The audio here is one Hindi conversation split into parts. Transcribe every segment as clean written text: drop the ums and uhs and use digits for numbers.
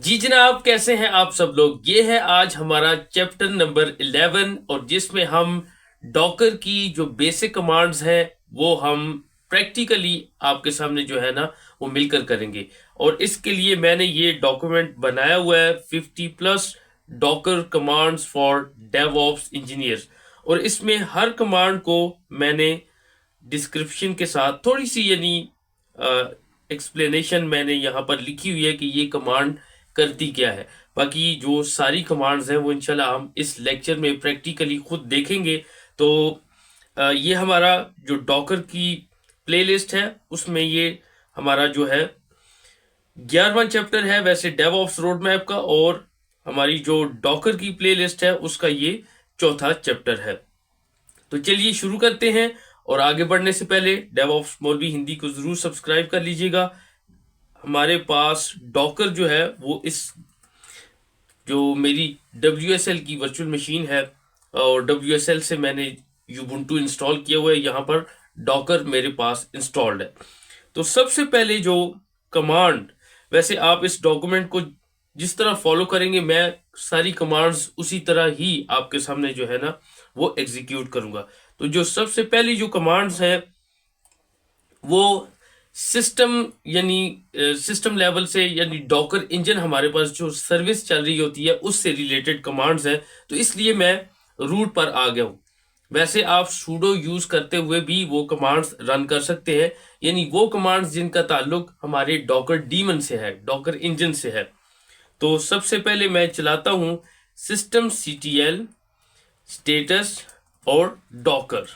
जी जनाब, कैसे हैं आप सब लोग। ये है आज हमारा चैप्टर नंबर 11 और जिसमें हम डॉकर की जो बेसिक कमांड्स हैं वो हम प्रैक्टिकली आपके सामने जो है ना वो मिलकर करेंगे। और इसके लिए मैंने ये डॉक्यूमेंट बनाया हुआ है 50+ Docker commands for DevOps engineers. और इसमें हर कमांड को मैंने डिस्क्रिप्शन के साथ थोड़ी सी यानी एक्सप्लेनेशन मैंने यहाँ पर लिखी हुई है कि ये कमांड करती क्या है। बाकी जो सारी कमांड्स हैं वो इंशाल्लाह हम इस लेक्चर में प्रैक्टिकली खुद देखेंगे। तो ये हमारा जो डॉकर की प्लेलिस्ट है उसमें ये हमारा जो है 11वां चैप्टर है वैसे डेवऑप्स रोड मैप का, और हमारी जो डॉकर की प्लेलिस्ट है उसका ये चौथा चैप्टर है। तो चलिए शुरू करते हैं। और आगे बढ़ने से पहले डेवऑप्स मौलवी हिंदी को जरूर सब्सक्राइब कर लीजिएगा। हमारे पास डॉकर जो है वो इस जो मेरी WSL की वर्चुअल मशीन है और WSL से मैंने यूबुंटू इंस्टॉल किया हुआ है। यहाँ पर डॉकर मेरे पास इंस्टॉल्ड है। तो सबसे पहले जो कमांड, वैसे आप इस डॉक्यूमेंट को जिस तरह फॉलो करेंगे मैं सारी कमांड्स उसी तरह ही आपके सामने जो है ना वो एग्जीक्यूट करूंगा। तो जो सबसे पहली जो कमांड्स हैं वो सिस्टम यानी सिस्टम लेवल से यानी डॉकर इंजन हमारे पास जो सर्विस चल रही होती है उससे रिलेटेड कमांड्स हैं। तो इसलिए मैं रूट पर आ गया हूँ। वैसे आप सूडो यूज करते हुए भी वो कमांड्स रन कर सकते हैं, यानी वो कमांड्स जिनका ताल्लुक हमारे डॉकर डीमन से है, डॉकर इंजन से है। तो सबसे पहले मैं चलाता हूं systemctl स्टेटस और डॉकर।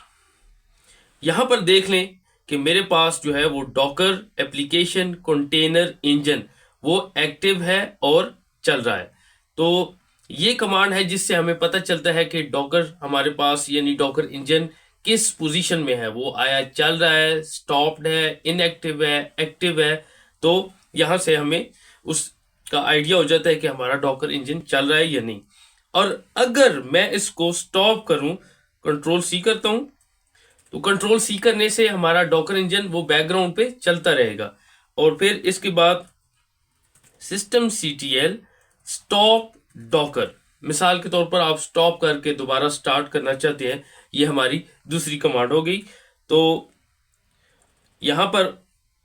यहां पर देख लें कि मेरे पास जो है वो डॉकर एप्लीकेशन कंटेनर इंजन वो एक्टिव है और चल रहा है। तो ये कमांड है जिससे हमें पता चलता है कि डॉकर हमारे पास यानी डॉकर इंजन किस पोजीशन में है, वो आया चल रहा है, स्टॉप्ड है, इनएक्टिव है, एक्टिव है। तो यहां से हमें उसका आइडिया हो जाता है कि हमारा डॉकर इंजन चल रहा है या नहीं। और अगर मैं इसको स्टॉप करूं, कंट्रोल सी करता हूं, तो कंट्रोल सी करने से हमारा डॉकर इंजन वो बैकग्राउंड पे चलता रहेगा। और फिर इसके बाद systemctl स्टॉप डॉकर, मिसाल के तौर पर आप स्टॉप करके दोबारा स्टार्ट करना चाहते हैं, ये हमारी दूसरी कमांड हो गई। तो यहां पर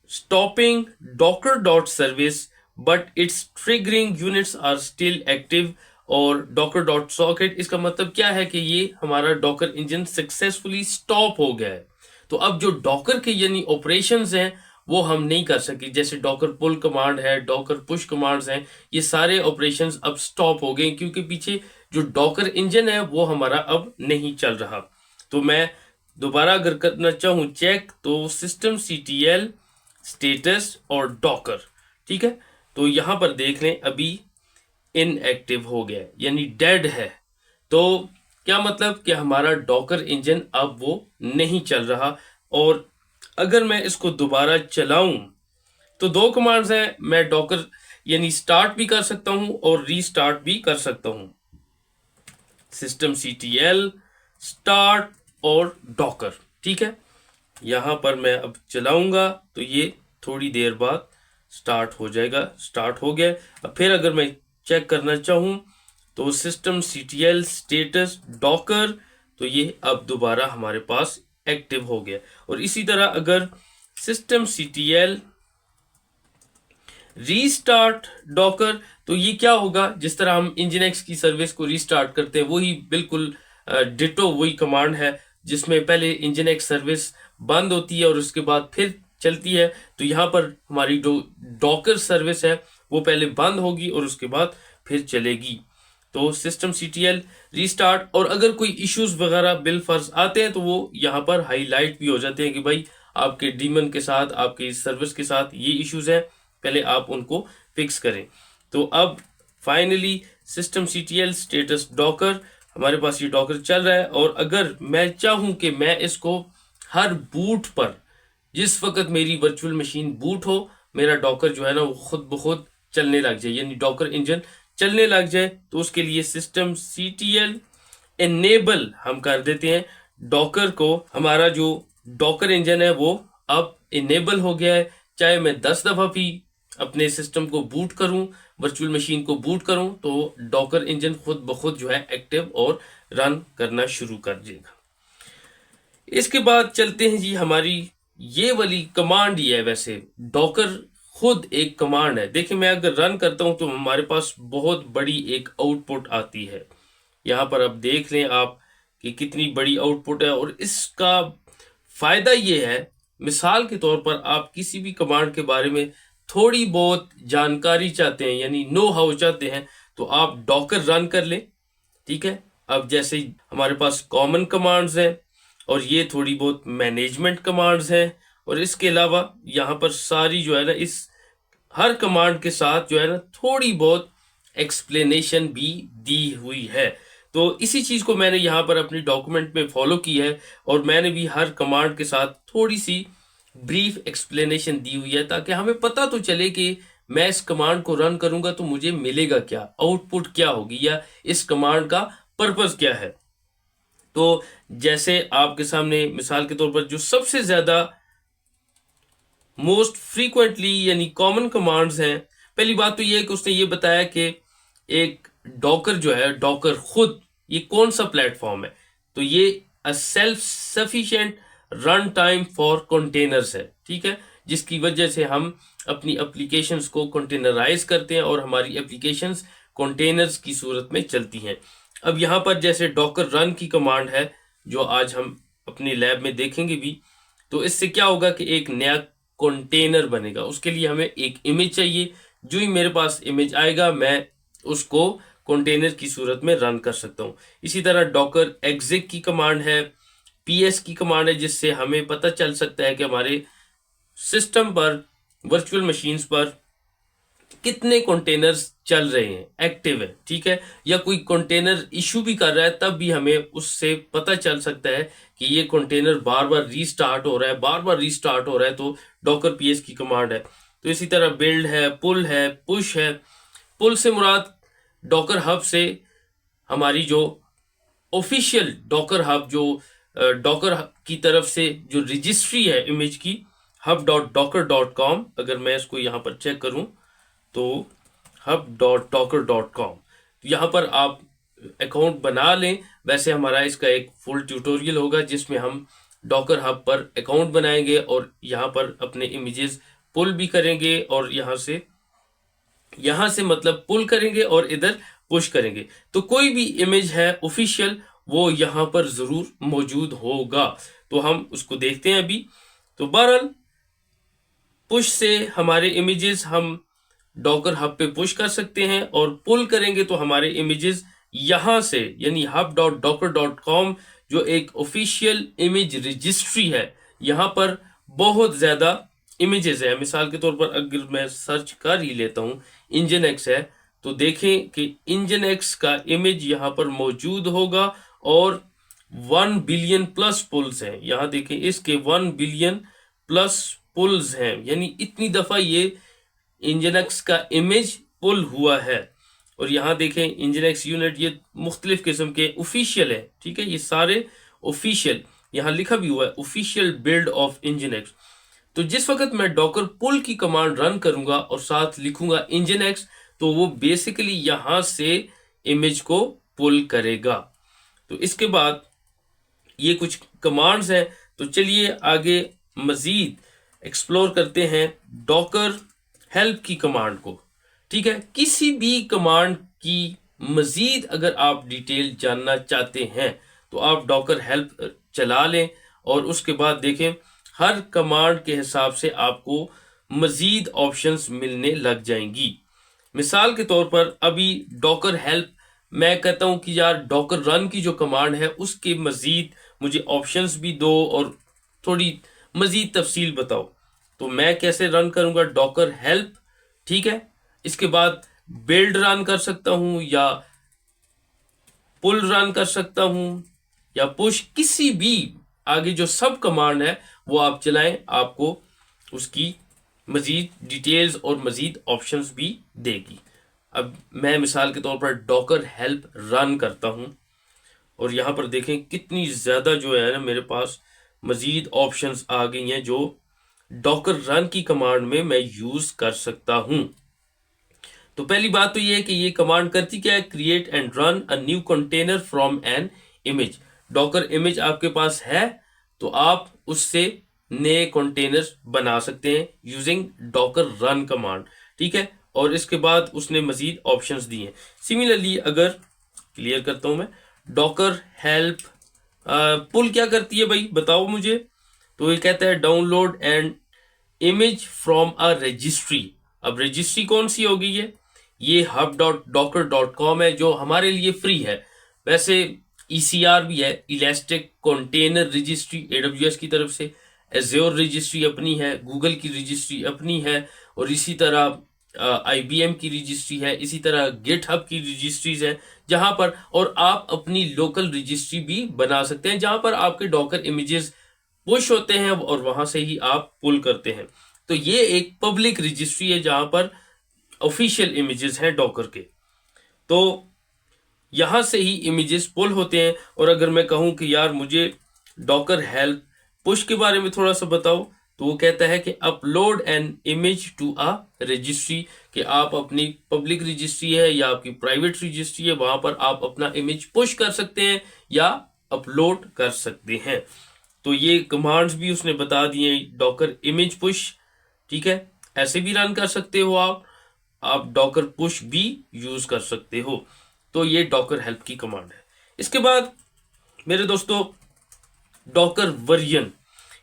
stopping docker dot service but it's triggering units are still active और डॉकर डॉट सॉकेट, इसका मतलब क्या है कि ये हमारा डॉकर इंजन सक्सेसफुली स्टॉप हो गया है। तो अब जो डॉकर के यानी ऑपरेशंस हैं वो हम नहीं कर सके, जैसे डॉकर पुल कमांड है, डॉकर पुश कमांड्स हैं, ये सारे ऑपरेशंस अब स्टॉप हो गए क्योंकि पीछे जो डॉकर इंजन है वो हमारा अब नहीं चल रहा। तो मैं दोबारा अगर करना चाहूँ चेक तो systemctl स्टेटस और डॉकर, ठीक है। तो यहां पर देख लें अभी इनएक्टिव हो गया यानी डेड है। तो क्या मतलब कि हमारा डॉकर इंजन अब वो नहीं चल रहा। और अगर मैं इसको दोबारा चलाऊं तो दो कमांड्स हैं, मैं डॉकर यानी स्टार्ट भी कर सकता हूं और रीस्टार्ट भी कर सकता हूं। systemctl स्टार्ट और डॉकर, ठीक है। यहां पर मैं अब चलाऊंगा तो ये थोड़ी देर बाद स्टार्ट हो जाएगा। स्टार्ट हो गया। अब फिर अगर मैं चेक करना चाहूं तो systemctl स्टेटस डॉकर, तो ये अब दोबारा हमारे पास एक्टिव हो गया। और इसी तरह अगर systemctl रीस्टार्ट डॉकर, तो ये क्या होगा, जिस तरह हम इंजीनिक्स की सर्विस को रीस्टार्ट करते हैं वही बिल्कुल डिटो वही कमांड है जिसमें पहले इंजीनिक्स सर्विस बंद होती है और उसके बाद फिर चलती है। तो यहाँ पर हमारी जो डॉकर सर्विस है वो पहले बंद होगी और उसके बाद फिर चलेगी। तो systemctl रीस्टार्ट, और अगर कोई इश्यूज वगैरह बिल फर्ज आते हैं तो वो यहाँ पर हाईलाइट भी हो जाते हैं कि भाई आपके डीमन के साथ, आपकी सर्विस के साथ ये इश्यूज हैं, पहले आप उनको फिक्स करें। तो अब फाइनली systemctl स्टेटस डॉकर, हमारे पास ये डॉकर चल रहा है। और अगर मैं चाहूं कि मैं इसको हर बूट पर, जिस वक्त मेरी वर्चुअल मशीन बूट हो, मेरा डॉकर जो है ना वो खुद ब खुद चलने लग जाए यानी डॉकर इंजन चलने लग जाए, तो उसके लिए systemctl एनेबल हम कर देते हैं डॉकर को। हमारा जो डॉकर इंजन है वो अब इनेबल हो गया है। चाहे मैं 10 दफा भी अपने सिस्टम को बूट करूं वर्चुअल मशीन को बूट करूं तो डॉकर इंजन खुद ब खुद जो है एक्टिव और रन करना शुरू कर देगा। इसके बाद चलते हैं जी, हमारी ये वाली कमांड ही है। वैसे डॉकर खुद एक कमांड है। देखिए मैं अगर रन करता हूं तो हमारे पास बहुत बड़ी एक आउटपुट आती है। यहाँ पर अब देख लें आप कि कितनी बड़ी आउटपुट है। और इसका फायदा ये है, मिसाल के तौर पर आप किसी भी कमांड के बारे में थोड़ी बहुत जानकारी चाहते हैं, यानी नो हाउ चाहते हैं, तो आप डॉकर रन कर लें। ठीक है, अब जैसे हमारे पास कॉमन कमांड्स हैं और ये थोड़ी बहुत मैनेजमेंट कमांड्स हैं, और इसके अलावा यहाँ पर सारी जो है ना, इस हर कमांड के साथ जो है ना थोड़ी बहुत एक्सप्लेनेशन भी दी हुई है। तो इसी चीज को मैंने यहाँ पर अपनी डॉक्यूमेंट में फॉलो की है, और मैंने भी हर कमांड के साथ थोड़ी सी ब्रीफ एक्सप्लेनेशन दी हुई है, ताकि हमें पता तो चले कि मैं इस कमांड को रन करूंगा तो मुझे मिलेगा क्या, आउटपुट क्या होगी, या इस कमांड का पर्पस क्या है। तो जैसे आपके सामने मिसाल के तौर पर जो सबसे ज्यादा मोस्ट फ्रीक्वेंटली यानी कॉमन कमांड्स हैं, पहली बात तो ये है कि उसने ये बताया कि एक डॉकर जो है, डॉकर खुद ये कौन सा प्लेटफॉर्म है, तो ये a self sufficient run time for containers है। ठीक है, जिसकी वजह से हम अपनी एप्लीकेशंस को कंटेनराइज करते हैं और हमारी एप्लीकेशंस कंटेनर्स की सूरत में चलती हैं। अब यहाँ पर जैसे डॉकर रन की कमांड है, जो आज हम अपने लैब में देखेंगे भी, तो इससे क्या होगा कि एक नया कंटेनर बनेगा। उसके लिए हमें एक इमेज चाहिए। जो ही मेरे पास इमेज आएगा मैं उसको कंटेनर की सूरत में रन कर सकता हूँ। इसी तरह डॉकर एग्जिक की कमांड है, पीएस की कमांड है, जिससे हमें पता चल सकता है कि हमारे सिस्टम पर, वर्चुअल मशीन्स पर कितने कंटेनर्स चल रहे हैं, एक्टिव है। ठीक है, या कोई कंटेनर इशू भी कर रहा है, तब भी हमें उससे पता चल सकता है कि ये कंटेनर बार बार रीस्टार्ट हो रहा है, बार बार रीस्टार्ट हो रहा है, तो डॉकर पीएस की कमांड है। तो इसी तरह बिल्ड है, पुल है, पुश है। पुल से मुराद डॉकर हब से हमारी जो ऑफिशियल डॉकर हब, जो डॉकर की तरफ से जो रजिस्ट्री है इमेज की, hub.docker.com, अगर मैं इसको यहाँ पर चेक करूं तो hub.docker.com, यहाँ पर आप अकाउंट बना लें। वैसे हमारा इसका एक फुल ट्यूटोरियल होगा जिसमें हम डॉकर हब पर अकाउंट बनाएंगे और यहाँ पर अपने इमेजेस पुल भी करेंगे, और यहाँ से मतलब पुल करेंगे और इधर पुश करेंगे। तो कोई भी इमेज है ऑफिशियल, वो यहाँ पर जरूर मौजूद होगा। तो हम उसको देखते हैं अभी। तो बहरहाल पुश से हमारे इमेजेस हम डॉकर हब पे पुश कर सकते हैं, और पुल करेंगे तो हमारे इमेजेस यहां से, यानी hub.docker.com जो एक ऑफिशियल इमेज रजिस्ट्री है, यहां पर बहुत ज्यादा इमेजेस है। मिसाल के तौर पर अगर मैं सर्च कर ही लेता हूं, इंजन एक्स है, तो देखें कि इंजन एक्स का इमेज यहां पर मौजूद होगा, और 1 बिलियन प्लस पुल्स हैं। यहां देखें इसके 1 बिलियन प्लस पुल्स हैं, यानी इतनी दफा ये इंजनएक्स का इमेज पुल हुआ है। और यहाँ देखें इंजनएक्स यूनिट, ये मुख्तलिफ किस्म के ऑफिशियल है। ठीक है, ये सारे ऑफिशियल, यहाँ लिखा भी हुआ है ऑफिशियल बिल्ड ऑफ इंजनएक्स। तो जिस वक्त मैं डॉकर पुल की कमांड रन करूंगा और साथ लिखूंगा इंजनएक्स, तो वो बेसिकली यहाँ से इमेज को पुल करेगा। तो इसके बाद ये कुछ कमांड्स हैं, तो चलिए आगे मजीद एक्सप्लोर करते हैं डॉकर हेल्प की कमांड को। ठीक है, किसी भी कमांड की मजीद अगर आप डिटेल जानना चाहते हैं तो आप डॉकर हेल्प चला लें, और उसके बाद देखें हर कमांड के हिसाब से आपको मजीद ऑप्शंस मिलने लग जाएंगी। मिसाल के तौर पर अभी डॉकर हेल्प, मैं कहता हूं कि यार डॉकर रन की जो कमांड है उसके मजीद मुझे ऑप्शंस भी दो और थोड़ी मजीद तफसील बताओ। तो मैं कैसे रन करूंगा डॉकर हेल्प। ठीक है, इसके बाद बिल्ड रन कर सकता हूं, या पुल रन कर सकता हूं, या पुश, किसी भी आगे जो सब कमांड है वो आप चलाएं, आपको उसकी मजीद डिटेल्स और मजीद ऑप्शंस भी देगी। अब मैं मिसाल के तौर पर डॉकर हेल्प रन करता हूं, और यहां पर देखें कितनी ज्यादा जो है ना मेरे पास मजीद ऑप्शंस आ गई हैं जो डॉकर रन की कमांड में मैं यूज कर सकता हूं। तो पहली बात तो ये है कि ये कमांड करती क्या है, create and run a new container from an image. Docker image आपके पास है तो आप उससे नए कंटेनर्स बना सकते हैं यूजिंग डॉकर रन कमांड, ठीक है। और इसके बाद उसने मजीद ऑप्शंस दिए हैं। सिमिलरली अगर क्लियर करता हूं मैं, डॉकर हेल्प पुल क्या करती है भाई बताओ मुझे। तो ये कहता है download and image from a registry. अब रजिस्ट्री कौन सी होगी ये hub.docker.com है जो हमारे लिए फ्री है। वैसे ECR भी है, इलास्टिक कंटेनर रजिस्ट्री AWS की तरफ से, एज्योर रजिस्ट्री अपनी है, गूगल की रजिस्ट्री अपनी है, और इसी तरह IBM की रजिस्ट्री है, इसी तरह गिटहब की रजिस्ट्रीज है जहां पर, और आप अपनी लोकल रजिस्ट्री भी बना सकते हैं जहां पर आपके डॉकर इमेजेस पुश होते हैं और वहां से ही आप पुल करते हैं। तो ये एक पब्लिक रजिस्ट्री है जहां पर ऑफिशियल इमेजेस हैं डॉकर के, तो यहां से ही इमेजेस पुल होते हैं। और अगर मैं कहूं कि यार मुझे डॉकर हेल्प पुश के बारे में थोड़ा सा बताओ, तो वो कहता है कि upload an image to a registry, कि आप अपनी पब्लिक रजिस्ट्री है या आपकी प्राइवेट रजिस्ट्री है वहां पर आप अपना इमेज पुश कर सकते हैं या अपलोड कर सकते हैं। तो ये कमांड्स भी उसने बता दिए, डॉकर इमेज पुश, ठीक है, ऐसे भी रन कर सकते हो आप डॉकर पुश भी यूज कर सकते हो। तो ये डॉकर हेल्प की कमांड है। इसके बाद मेरे दोस्तों डॉकर वर्जन,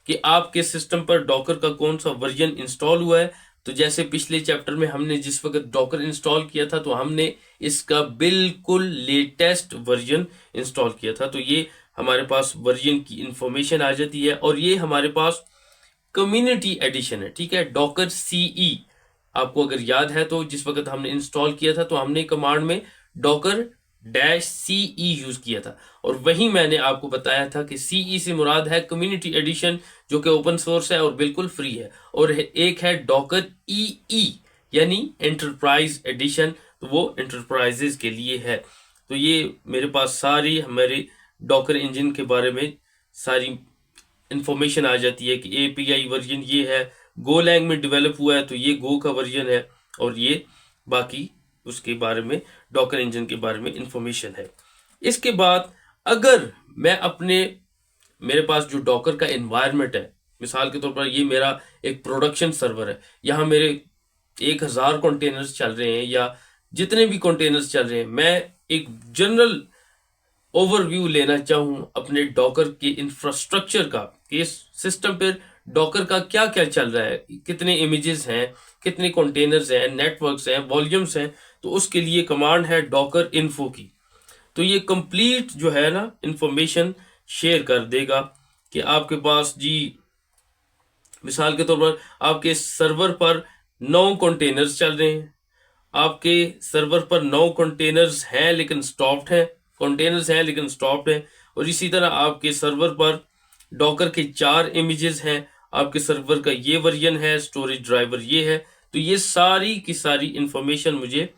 कि आपके सिस्टम पर डॉकर का कौन सा वर्जन इंस्टॉल हुआ है। तो जैसे पिछले चैप्टर में हमने जिस वक्त डॉकर इंस्टॉल किया था तो हमने इसका बिल्कुल लेटेस्ट वर्जन इंस्टॉल किया था। तो ये हमारे पास वर्जन की इंफॉर्मेशन आ जाती है, और ये हमारे पास कम्युनिटी एडिशन है, ठीक है, डॉकर CE। आपको अगर याद है तो जिस वक्त हमने इंस्टॉल किया था तो हमने कमांड में डॉकर -CE यूज किया था, और वही मैंने आपको बताया था कि CE से मुराद है कम्युनिटी एडिशन जो कि ओपन सोर्स है और बिल्कुल फ्री है, और एक है डॉकर EE यानी एंटरप्राइज एडिशन, तो वो एंटरप्राइजेस के लिए है। तो ये मेरे पास सारी हमारे डॉकर इंजन के बारे में सारी इंफॉर्मेशन आ जाती है कि API वर्जन ये है, गोलैंग में डेवलप हुआ है तो ये गो का वर्जन है, और ये बाकी उसके बारे में डॉकर इंजन के बारे में इंफॉर्मेशन है। इसके बाद अगर मैं मेरे पास जो डॉकर का एनवायरनमेंट है, मिसाल के तौर पर ये मेरा एक प्रोडक्शन सर्वर है, यहाँ मेरे 1000 कंटेनर्स चल रहे हैं या जितने भी कंटेनर्स चल रहे हैं, मैं एक जनरल ओवरव्यू लेना चाहूं अपने डॉकर के इंफ्रास्ट्रक्चर का, इस सिस्टम पर डॉकर का क्या क्या चल रहा है, कितने इमेजेस हैं, कितने कंटेनर्स हैं, नेटवर्क्स हैं, वॉल्यूम्स हैं, तो उसके लिए कमांड है डॉकर इन्फो की। तो ये कंप्लीट जो है ना इंफॉर्मेशन शेयर कर देगा कि आपके पास जी मिसाल के तौर पर आपके सर्वर पर 9 कंटेनर्स चल रहे हैं, आपके सर्वर पर 9 कंटेनर्स हैं लेकिन स्टॉप्ड हैं, कंटेनर्स हैं लेकिन स्टॉप्ड हैं, और इसी तरह आपके सर्वर पर डॉकर के 4 इमेजेस हैं, आपके सर्वर का ये वर्जन है, स्टोरेज ड्राइवर ये है। तो ये सारी की सारी इंफॉर्मेशन मुझे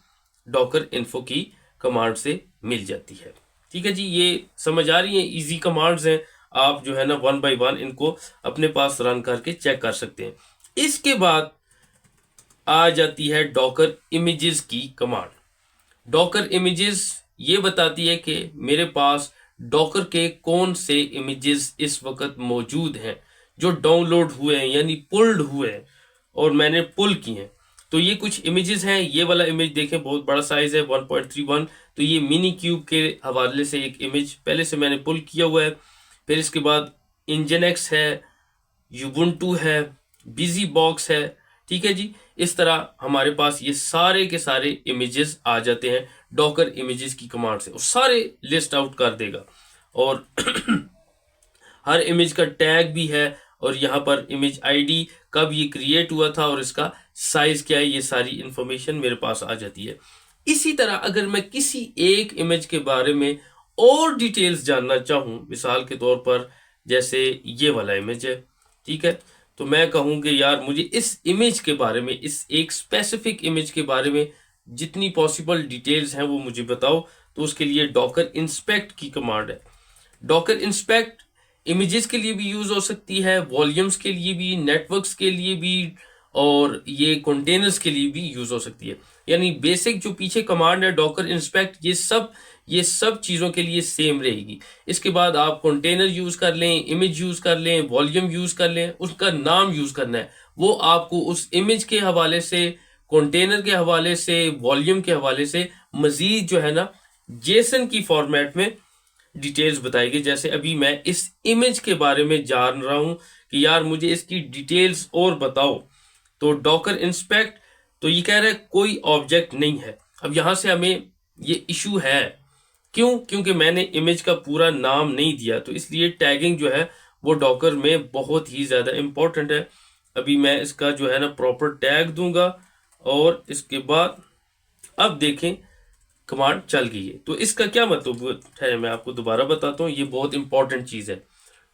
डॉकर इन्फो की कमांड से मिल जाती है। ठीक है जी, ये समझ आ रही है, इजी कमांड्स हैं, आप जो है ना 1 बाय 1 इनको अपने पास रन करके चेक कर सकते हैं। इसके बाद आ जाती है डॉकर इमेजेस की कमांड। डॉकर इमेजेस ये बताती है कि मेरे पास डॉकर के कौन से इमेजेस इस वक्त मौजूद हैं जो डाउनलोड हुए हैं यानी पुल्ड हुए हैं और मैंने पुल किए हैं। तो ये कुछ इमेजेस हैं, ये वाला इमेज देखें बहुत बड़ा साइज है 1.31, तो ये मिनी क्यूब के हवाले से एक इमेज पहले से मैंने पुल किया हुआ है। फिर इसके बाद इंजनएक्स है, यूबुंटू है, बिजी बॉक्स है, ठीक है जी। इस तरह हमारे पास ये सारे के सारे इमेजेस आ जाते हैं डॉकर इमेजेस की कमांड से, और सारे लिस्ट आउट कर देगा, और हर इमेज का टैग भी है, और यहाँ पर इमेज आईडी कब ये क्रिएट हुआ था और इसका साइज क्या है, ये सारी इंफॉर्मेशन मेरे पास आ जाती है। इसी तरह अगर मैं किसी एक इमेज के बारे में और डिटेल्स जानना चाहूं, मिसाल के तौर पर जैसे ये वाला इमेज है, ठीक है, तो मैं कहूं कि यार मुझे इस इमेज के बारे में, इस एक स्पेसिफिक इमेज के बारे में जितनी पॉसिबल डिटेल्स हैं वो मुझे बताओ, तो उसके लिए डॉकर इंस्पेक्ट की कमांड है। डॉकर इंस्पेक्ट इमेजेस के लिए भी यूज हो सकती है, वॉल्यूम्स के लिए भी, नेटवर्क्स के लिए भी, और ये कंटेनर्स के लिए भी यूज हो सकती है। यानी बेसिक जो पीछे कमांड है डॉकर इंस्पेक्ट, ये सब चीजों के लिए सेम रहेगी। इसके बाद आप कंटेनर यूज कर लें, इमेज यूज कर लें, वॉल्यूम यूज कर लें, उसका नाम यूज करना है वो आपको उस इमेज के हवाले से, कंटेनर के हवाले से, वॉल्यूम के हवाले से मजीद जो है ना जेसन की फॉर्मेट में डिटेल्स बताएगी। जैसे अभी मैं इस इमेज के बारे में जान रहा हूं कि यार मुझे इसकी डिटेल्स और बताओ, तो डॉकर इंस्पेक्ट, तो ये कह रहा है कोई ऑब्जेक्ट नहीं है। अब यहां से हमें ये इशू है, क्यों? क्योंकि मैंने इमेज का पूरा नाम नहीं दिया, तो इसलिए टैगिंग जो है वो डॉकर में बहुत ही ज्यादा इंपॉर्टेंट है। अभी मैं इसका जो है ना प्रॉपर टैग दूंगा और इसके बाद अब देखें कमांड चल गई है। तो इसका क्या मतलब है मैं आपको दोबारा बताता हूँ, ये बहुत इंपॉर्टेंट चीज है।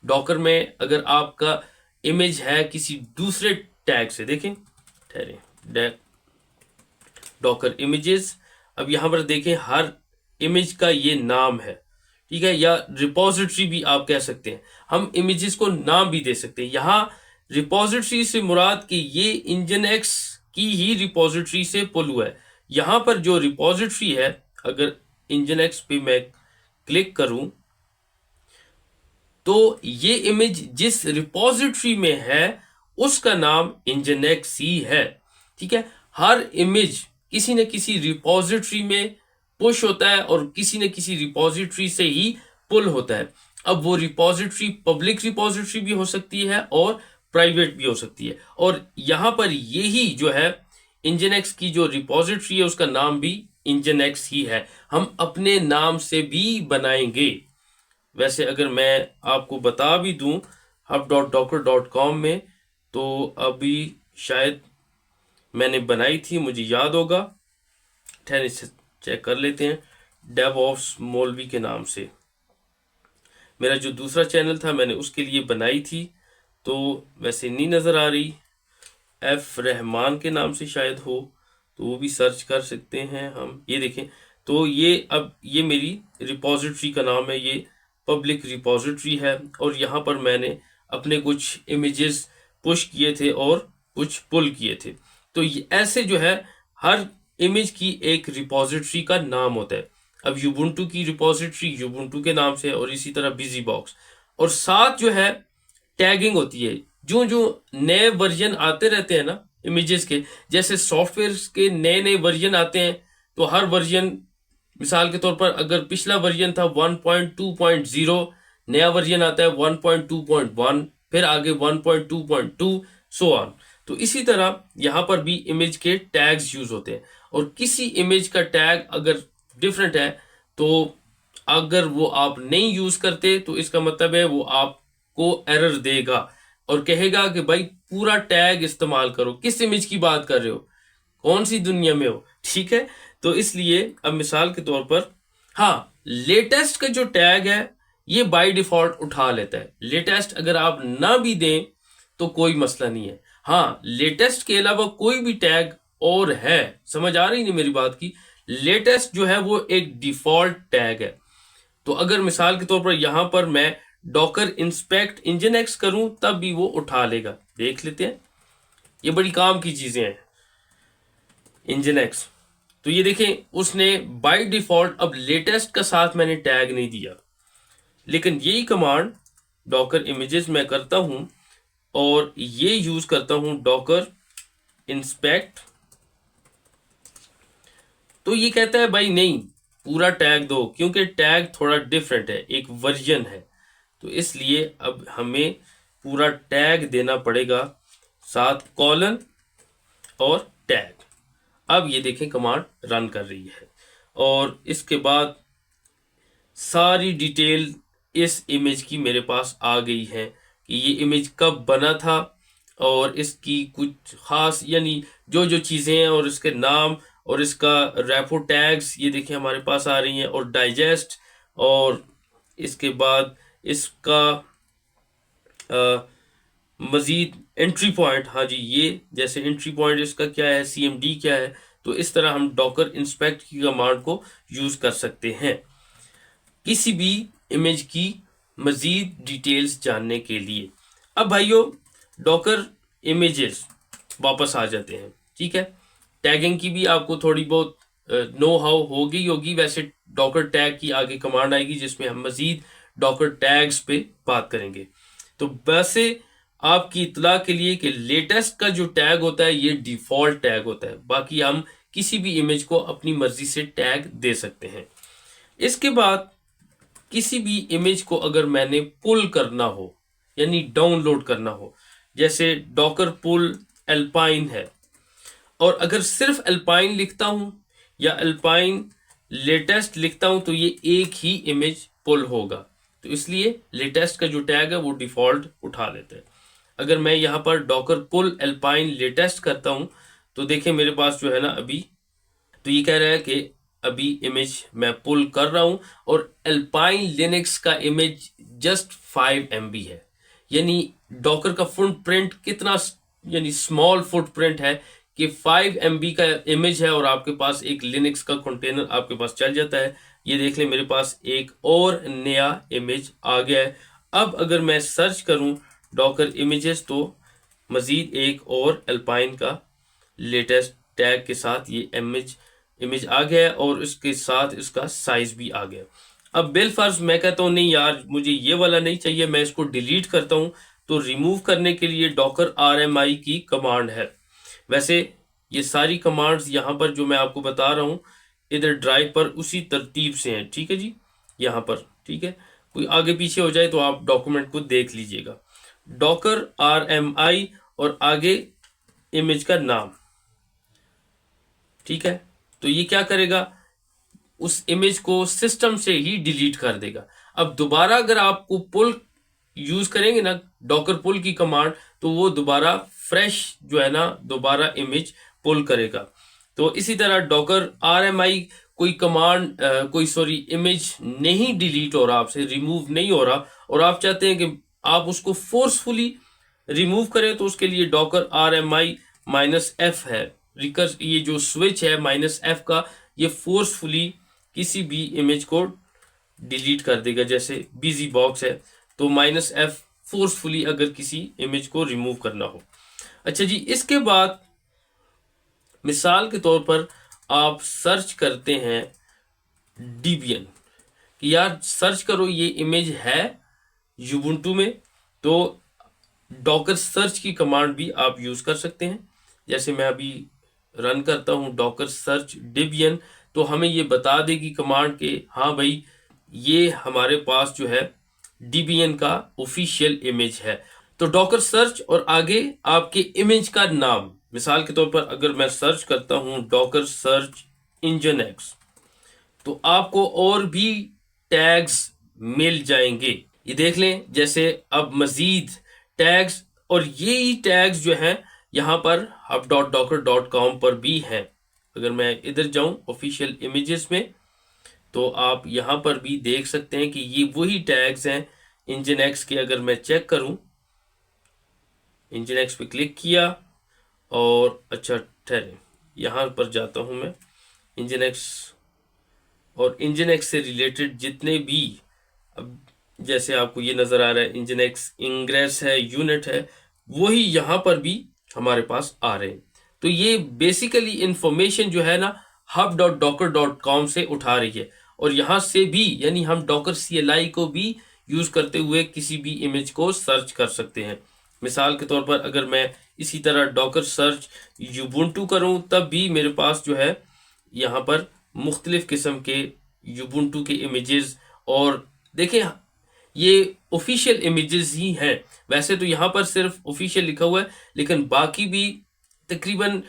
डॉकर में अगर आपका इमेज है किसी दूसरे टैग से, देखें ठहरे डॉकर इमेजेस, अब यहां पर देखें हर इमेज का ये नाम है, ठीक है, या रिपोजिटरी भी आप कह सकते हैं। हम इमेजेस को नाम भी दे सकते हैं। यहाँ रिपोजिटरी से मुराद कि ये इंजन-एक्स की ही रिपोजिटरी से पुल हुआ है। यहाँ पर जो रिपोजिटरी है, अगर इंजन-एक्स पे मैं क्लिक करूं तो ये इमेज जिस रिपोजिटरी में है उसका नाम इंजन-एक्स ही है, ठीक है। हर इमेज किसी न किसी रिपोजिटरी में पुश होता है और किसी न किसी रिपोजिटरी से ही पुल होता है। अब वो रिपोजिटरी पब्लिक रिपोजिटरी भी हो सकती है और प्राइवेट भी हो सकती है, और यहां पर यही जो है इंजन-एक्स की जो रिपोजिटरी है उसका नाम भी इंजन-एक्स ही है। हम अपने नाम से भी बनाएंगे। वैसे अगर मैं आपको बता भी दूं hub.docker.com में, तो अभी शायद मैंने बनाई थी, मुझे याद होगा, ठहरे से चेक कर लेते हैं। डेवऑप्स मौलवी के नाम से मेरा जो दूसरा चैनल था मैंने उसके लिए बनाई थी, तो वैसे नहीं नजर आ रही, एफ रहमान के नाम से शायद हो, तो वो भी सर्च कर सकते हैं हम। ये देखें, तो ये अब ये मेरी रिपोजिटरी का नाम है, ये पब्लिक रिपोजिटरी है, और यहाँ पर मैंने अपने कुछ इमेजेस पुश किए थे और कुछ पुल किए थे। तो ये ऐसे जो है हर इमेज की एक रिपोजिटरी का नाम होता है। अब यूबुंटू की रिपोजिटरी यूबुंटू के नाम से है, और इसी तरह बिजी बॉक्स, और साथ जो है टैगिंग होती है। जो जो नए वर्जन आते रहते हैं ना इमेजेस के, जैसे सॉफ्टवेयर के नए नए वर्जन आते हैं, तो हर वर्जन, मिसाल के तौर पर अगर पिछला वर्जन था 1.2.0, नया वर्जन आता है 1.2.1, फिर आगे 1.2.2, सो ऑन। तो इसी तरह यहाँ पर भी इमेज के टैग्स यूज होते हैं, और किसी इमेज का टैग अगर डिफरेंट है, तो अगर वो आप नहीं यूज करते तो इसका मतलब है वो आपको एरर देगा और कहेगा कि भाई पूरा टैग इस्तेमाल करो। किस इमेज की बात कर रहे हो, कौन सी दुनिया में हो, ठीक है। तो इसलिए अब मिसाल के तौर पर, हाँ, लेटेस्ट का जो टैग है ये बाय डिफॉल्ट उठा लेता है। लेटेस्ट अगर आप ना भी दें तो कोई मसला नहीं है। हाँ, लेटेस्ट के अलावा कोई भी टैग और है, समझ आ रही नहीं मेरी बात की, लेटेस्ट जो है वो एक डिफॉल्ट टैग है। तो अगर मिसाल के तौर पर यहां पर मैं डॉकर इंस्पेक्ट इंजन-एक्स करूं तब भी वो उठा लेगा। देख लेते हैं, ये बड़ी काम की चीजें हैं इंजन-एक्स। तो ये देखें, उसने बाय डिफॉल्ट, अब लेटेस्ट का साथ मैंने टैग नहीं दिया, लेकिन यही कमांड डॉकर इमेजेस में करता हूं और ये यूज करता हूं डॉकर इंस्पेक्ट, तो ये कहता है भाई नहीं, पूरा टैग दो, क्योंकि टैग थोड़ा डिफरेंट है, एक वर्जन है, तो इसलिए अब हमें पूरा टैग देना पड़ेगा, साथ कॉलन और टैग। अब ये देखें कमांड रन कर रही है, और इसके बाद सारी डिटेल इस इमेज की मेरे पास आ गई है कि ये इमेज कब बना था, और इसकी कुछ खास यानी जो जो चीज़ें हैं और इसके नाम और इसका रेपो टैग्स ये देखें हमारे पास आ रही हैं, और डाइजेस्ट, और इसके बाद इसका मजीद एंट्री पॉइंट, हाँ जी, ये जैसे एंट्री पॉइंट इसका क्या है, CMD क्या है। तो इस तरह हम डॉकर इंस्पेक्ट की कमांड को यूज कर सकते हैं किसी भी इमेज की मजीद डिटेल्स जानने के लिए। अब भाइयों, डॉकर इमेजेस वापस आ जाते हैं। ठीक है, टैगिंग की भी आपको थोड़ी बहुत नो हाउ होगी। वैसे डॉकर टैग की आगे कमांड आएगी जिसमें हम मजीद डॉकर टैग्स पे बात करेंगे। तो वैसे आपकी इतला के लिए कि लेटेस्ट का जो टैग होता है ये डिफॉल्ट टैग होता है, बाकी हम किसी भी इमेज को अपनी मर्जी से टैग दे सकते हैं। इसके बाद किसी भी इमेज को अगर मैंने पुल करना हो यानी डाउनलोड करना हो, जैसे डॉकर पुल एल्पाइन है, और अगर सिर्फ एल्पाइन लिखता हूं या एल्पाइन लेटेस्ट लिखता हूं तो ये एक ही इमेज पुल होगा। तो इसलिए लेटेस्ट का जो टैग है वो डिफॉल्ट उठा लेता है। अगर मैं यहाँ पर डॉकर पुल एल्पाइन लेटेस्ट करता हूं तो देखें मेरे पास जो है ना अभी, तो ये कह रहा है कि अभी इमेज मैं पुल कर रहा हूं और एल्पाइन लिनक्स का इमेज जस्ट 5 MB है। यानी डॉकर का फुटप्रिंट कितना यानी स्मॉल फुटप्रिंट है कि 5 MB का इमेज है और आपके पास एक लिनक्स का कंटेनर आपके पास चल जाता है। ये देख लें मेरे पास एक और नया इमेज आ गया है। अब अगर मैं सर्च करूं डॉकर इमेजेस तो मजीद एक और एल्पाइन का लेटेस्ट टैग के साथ ये इमेज आ गया है और इसके साथ इसका साइज भी आ गया। अब बिलफर्ज मैं कहता हूँ नहीं यार मुझे ये वाला नहीं चाहिए, मैं इसको डिलीट करता हूँ। तो रिमूव करने के लिए डॉकर RMI की कमांड है। वैसे ये सारी कमांड्स यहाँ पर जो मैं आपको बता रहा हूँ इधर ड्राइव पर उसी तरतीब से हैं। ठीक है जी, यहाँ पर ठीक है, कोई आगे पीछे हो जाए तो आप डॉक्यूमेंट को देख लीजिएगा। डॉकर RMI और आगे इमेज का नाम। ठीक है, तो ये क्या करेगा, उस इमेज को सिस्टम से ही डिलीट कर देगा। अब दोबारा अगर आपको पुल यूज करेंगे ना डॉकर पुल की कमांड तो वो दोबारा फ्रेश जो है ना दोबारा इमेज पुल करेगा। तो इसी तरह डॉकर RMI कोई कमांड कोई इमेज नहीं डिलीट हो रहा, आपसे रिमूव नहीं हो रहा और आप चाहते हैं कि आप उसको फोर्सफुली रिमूव करें तो उसके लिए डॉकर RMI -F है। रिकर्स ये जो स्विच है -F का ये फोर्सफुली किसी भी इमेज को डिलीट कर देगा। जैसे बिजी बॉक्स है तो -F फोर्सफुली अगर किसी इमेज को रिमूव करना हो। अच्छा जी, इसके बाद मिसाल के तौर पर आप सर्च करते हैं Debian कि यार सर्च करो ये इमेज है यूबुंटू में, तो डॉकर सर्च की कमांड भी आप यूज कर सकते हैं। जैसे मैं अभी रन करता हूं डॉकर सर्च Debian तो हमें ये बता देगी कमांड के हाँ भाई ये हमारे पास जो है Debian का ऑफिशियल इमेज है। तो डॉकर सर्च और आगे आपके इमेज का नाम, मिसाल के तौर पर अगर मैं सर्च करता हूं डॉकर सर्च nginx तो आपको और भी टैग्स मिल जाएंगे। ये देख लें जैसे अब मजीद टैग्स, और यही टैग्स जो हैं यहाँ पर hub.docker.com पर भी हैं। अगर मैं इधर जाऊं ऑफिशियल इमेजेस में तो आप यहाँ पर भी देख सकते हैं कि ये वही टैग्स हैं nginx के। अगर मैं चेक करूं nginx पे क्लिक किया और अच्छा ठहरे यहाँ पर जाता हूं मैं nginx, और nginx से रिलेटेड जितने भी अब जैसे आपको ये नजर आ रहा है nginx ingress है यूनिट है वही यहाँ पर भी हमारे पास आ रहे हैं। तो ये बेसिकली इंफॉर्मेशन जो है ना hub.docker.com से उठा रही है और यहाँ से भी यानी हम डॉकर CLI को भी यूज करते हुए किसी भी इमेज को सर्च कर सकते हैं। मिसाल के तौर पर अगर मैं इसी तरह डॉकर सर्च यूबुंटू करूं तब भी मेरे पास जो है यहाँ पर मुख्तलिफ किस्म के यूबुंटू के इमेजेस, और देखें ये ऑफिशियल इमेजेस ही हैं। वैसे तो यहाँ पर सिर्फ ऑफिशियल लिखा हुआ है लेकिन बाकी भी तकरीबन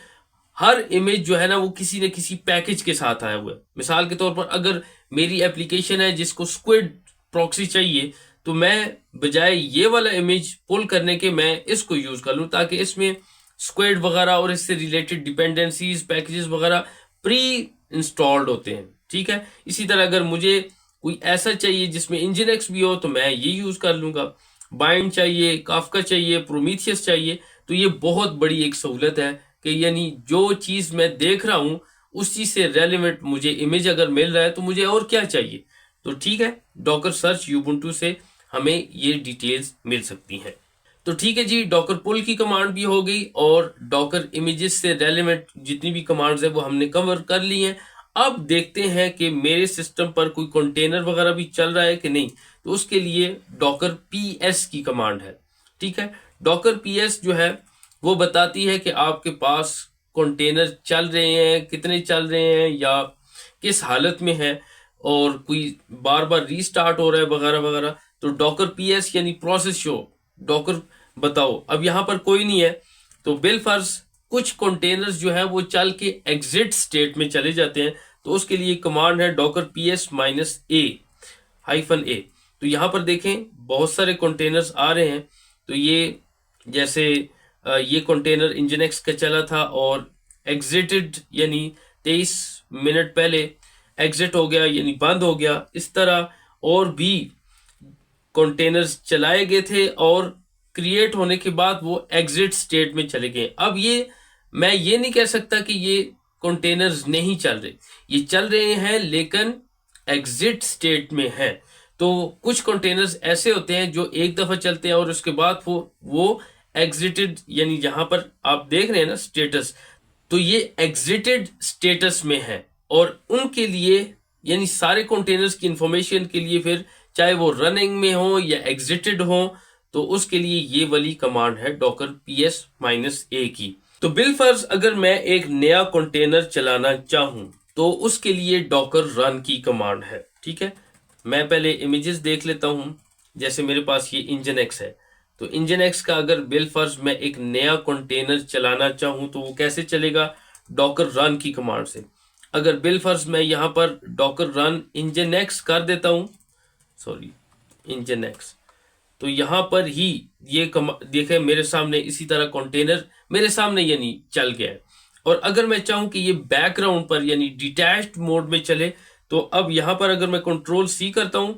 हर इमेज जो है ना वो किसी न किसी पैकेज के साथ आया हुआ है। मिसाल के तौर पर अगर मेरी एप्लीकेशन है जिसको स्क्विड प्रॉक्सी चाहिए तो मैं बजाय ये वाला इमेज पुल करने के मैं इसको यूज कर लूं ताकि इसमें स्क्विड वगैरह और इससे रिलेटेड डिपेंडेंसीज पैकेजेस वगैरह प्री इंस्टॉल्ड होते हैं। ठीक है, इसी तरह अगर मुझे कोई ऐसा चाहिए जिसमें nginx भी हो तो मैं ये यूज कर लूंगा। बाइंड चाहिए, काफका चाहिए, प्रोमीथियस चाहिए, तो ये बहुत बड़ी एक सहूलत है कि यानी जो चीज मैं देख रहा हूं उस चीज से रेलेवेंट मुझे इमेज अगर मिल रहा है तो मुझे और क्या चाहिए। तो ठीक है, डॉकर सर्च यूबुंटू से हमें ये डिटेल्स मिल सकती हैं। तो ठीक है जी, डॉकर पुल की कमांड भी हो गई और डॉकर इमेजेस से रेलेवेंट जितनी भी कमांड्स है वो हमने कवर कर ली हैं। अब देखते हैं कि मेरे सिस्टम पर कोई कंटेनर वगैरह भी चल रहा है कि नहीं। तो उसके लिए डॉकर पीएस की कमांड है। ठीक है, डॉकर पीएस जो है वो बताती है कि आपके पास कंटेनर चल रहे हैं, कितने चल रहे हैं या किस हालत में है, और कोई बार बार रीस्टार्ट हो रहा है वगैरह वगैरह। तो डॉकर पीएस यानी प्रोसेस शो डॉकर बताओ। अब यहाँ पर कोई नहीं है, तो बिलफर्ज कुछ कंटेनर्स जो है वो चल के एग्जिट स्टेट में चले जाते हैं। तो उसके लिए कमांड है डॉकर पीएस -a-a। तो यहाँ पर देखें बहुत सारे कंटेनर्स आ रहे हैं। तो ये जैसे ये कंटेनर इंजनएक्स का चला था और एग्जिटेड यानी 23 मिनट पहले एग्जिट हो गया यानी बंद हो गया। इस तरह और भी कंटेनर्स चलाए गए थे और क्रिएट होने के बाद वो एग्जिट स्टेट में चले गए। अब ये मैं ये नहीं कह सकता कि ये कंटेनर्स नहीं चल रहे, ये चल रहे हैं लेकिन एग्जिट स्टेट में है। तो कुछ कंटेनर्स ऐसे होते हैं जो एक दफा चलते हैं और उसके बाद वो एग्जिटेड यानी जहां पर आप देख रहे हैं ना स्टेटस, तो ये एग्जिटेड स्टेटस में है। और उनके लिए यानी सारे कंटेनर्स की इंफॉर्मेशन के लिए फिर चाहे वो रनिंग में हो या एग्जिटेड हो, तो उसके लिए ये वाली कमांड है डॉकर -a की। तो बिलफर्ज अगर मैं एक नया कंटेनर चलाना चाहूं तो उसके लिए डॉकर रन की कमांड है। ठीक है, मैं पहले इमेजेस देख लेता हूं। जैसे मेरे पास ये इंजनएक्स है, तो इंजनएक्स का अगर बिलफर्ज मैं एक नया कंटेनर चलाना चाहूं तो वो कैसे चलेगा, डॉकर रन की कमांड से। अगर बिलफर्ज मैं यहाँ पर डॉकर रन इंजनएक्स कर देता हूं, सॉरी इंजनएक्स, तो यहाँ पर ही ये देखे मेरे सामने इसी तरह कंटेनर मेरे सामने यानी चल गया है। और अगर मैं चाहूं कि ये बैकग्राउंड पर यानी डिटैच्ड मोड में चले, तो अब यहाँ पर अगर मैं कंट्रोल सी करता हूं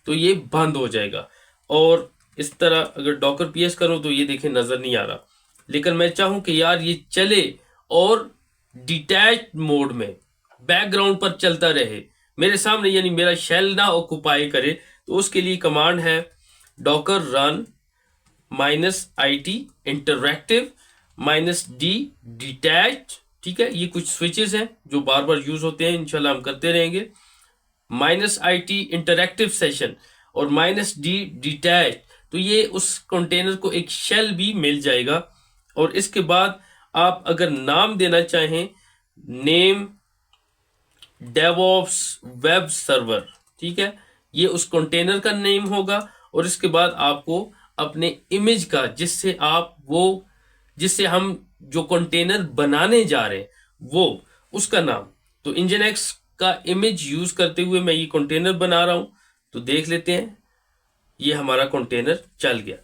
तो ये बंद हो जाएगा। और इस तरह अगर डॉकर पीएस करूं तो ये देखें नजर नहीं आ रहा। लेकिन मैं चाहूं कि यार ये चले और डिटैच्ड मोड में बैकग्राउंड पर चलता रहे मेरे सामने, यानी मेरा शेल ना ऑक्युपाई करे, तो उसके लिए कमांड है Docker run -it interactive -d detach. ठीक है, ये कुछ स्विचेस हैं जो बार बार यूज होते हैं, इंशाल्लाह हम करते रहेंगे। -it इंटरैक्टिव सेशन और -d डिटैच, तो ये उस कंटेनर को एक शेल भी मिल जाएगा। और इसके बाद आप अगर नाम देना चाहें, नेम डेवऑप्स वेब सर्वर, ठीक है, ये उस कंटेनर का नेम होगा। और इसके बाद आपको अपने इमेज का जिससे हम जो कंटेनर बनाने जा रहे हैं वो उसका नाम, तो इंजनएक्स का इमेज यूज करते हुए मैं ये कंटेनर बना रहा हूं। तो देख लेते हैं, ये हमारा कंटेनर चल गया।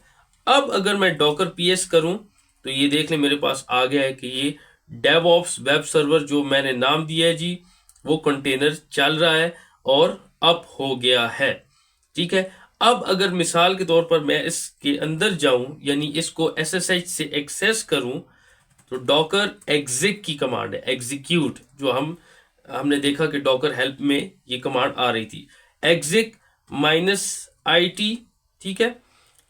अब अगर मैं डॉकर पीएस करूं तो ये देख लें मेरे पास आ गया है कि ये डेवऑप्स वेब सर्वर जो मैंने नाम दिया है जी, वो कंटेनर चल रहा है और अप हो गया है। ठीक है, अब अगर मिसाल के तौर पर मैं इसके अंदर जाऊं यानी इसको SSH से एक्सेस करूं, तो डॉकर एग्जिक की कमांड है, एग्जीक्यूट, जो हमने देखा कि डॉकर हेल्प में ये कमांड आ रही थी, एग्जिक -it। ठीक है,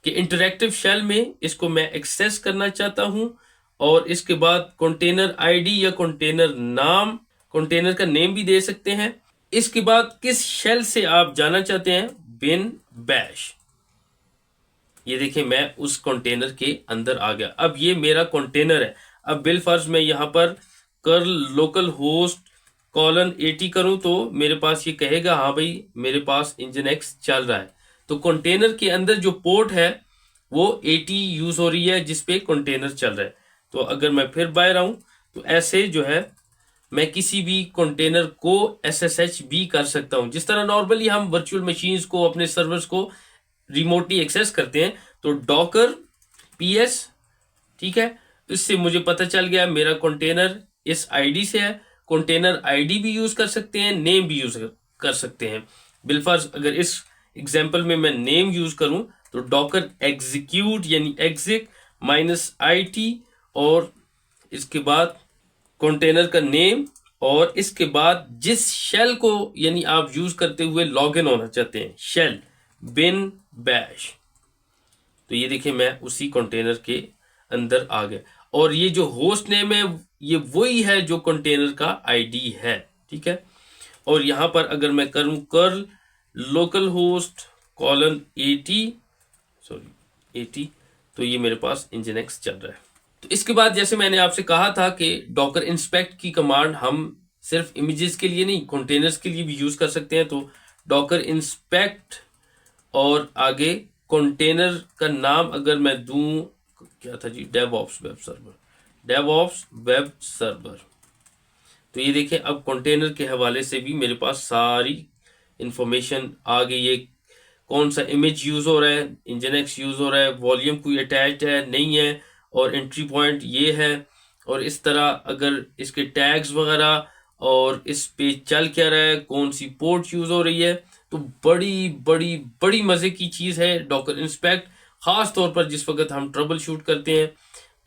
कि इंटरैक्टिव शेल में इसको मैं एक्सेस करना चाहता हूं। और इसके बाद कंटेनर आईडी या कंटेनर नाम, कंटेनर का नेम भी दे सकते हैं। इसके बाद किस शेल से आप जाना चाहते हैं, बिन बैश। ये देखिए मैं उस कंटेनर के अंदर आ गया। अब ये मेरा कंटेनर है। अब बिलफर्ज मैं यहाँ पर कर्ल लोकल होस्ट :80 करूं तो मेरे पास ये कहेगा हाँ भाई मेरे पास इंजनएक्स चल रहा है। तो कंटेनर के अंदर जो पोर्ट है वो 80 यूज हो रही है जिसपे कंटेनर चल रहा है। तो अगर मैं फिर बाहर आऊं तो ऐसे जो है मैं किसी भी कंटेनर को SSH भी कर सकता हूं, जिस तरह नॉर्मली हम वर्चुअल मशीन्स को, अपने सर्वर्स को रिमोटली एक्सेस करते हैं। तो डॉकर पीएस, ठीक है, इससे मुझे पता चल गया मेरा कंटेनर इस आईडी से है। कंटेनर आईडी भी यूज कर सकते हैं, नेम भी यूज कर सकते हैं। बिलफर्ज अगर इस एग्जांपल में मैं नेम यूज करूं तो डॉकर एग्जीक्यूट यानी एग्जिक -it और इसके बाद कंटेनर का नेम और इसके बाद जिस शेल को यानी आप यूज करते हुए लॉगिन होना चाहते हैं, शेल बिन बैश। तो ये देखिए मैं उसी कंटेनर के अंदर आ गया, और ये जो होस्ट नेम है ये वही है जो कंटेनर का आईडी है, ठीक है। और यहाँ पर अगर मैं करूँ कर्ल लोकल होस्ट कॉलन 80, तो ये मेरे पास nginx चल रहा है। तो इसके बाद जैसे मैंने आपसे कहा था कि डॉकर इंस्पेक्ट की कमांड हम सिर्फ इमेजेस के लिए नहीं, कंटेनर्स के लिए भी यूज कर सकते हैं। तो डॉकर इंस्पेक्ट और आगे कंटेनर का नाम अगर मैं दूं, क्या था जी, डेवऑप्स वेब सर्वर। तो ये देखें अब कंटेनर के हवाले से भी मेरे पास सारी इंफॉर्मेशन आ गई है। कौन सा इमेज यूज हो रहा है, nginx यूज हो रहा है, वॉल्यूम कोई अटैच्ड है नहीं है, और एंट्री पॉइंट ये है, और इस तरह अगर इसके टैग्स वगैरह और इस पे चल क्या रहा है, कौन सी पोर्ट यूज हो रही है। तो बड़ी बड़ी बड़ी मजे की चीज है डॉकर इंस्पेक्ट, खास तौर पर जिस वक्त हम ट्रबल शूट करते हैं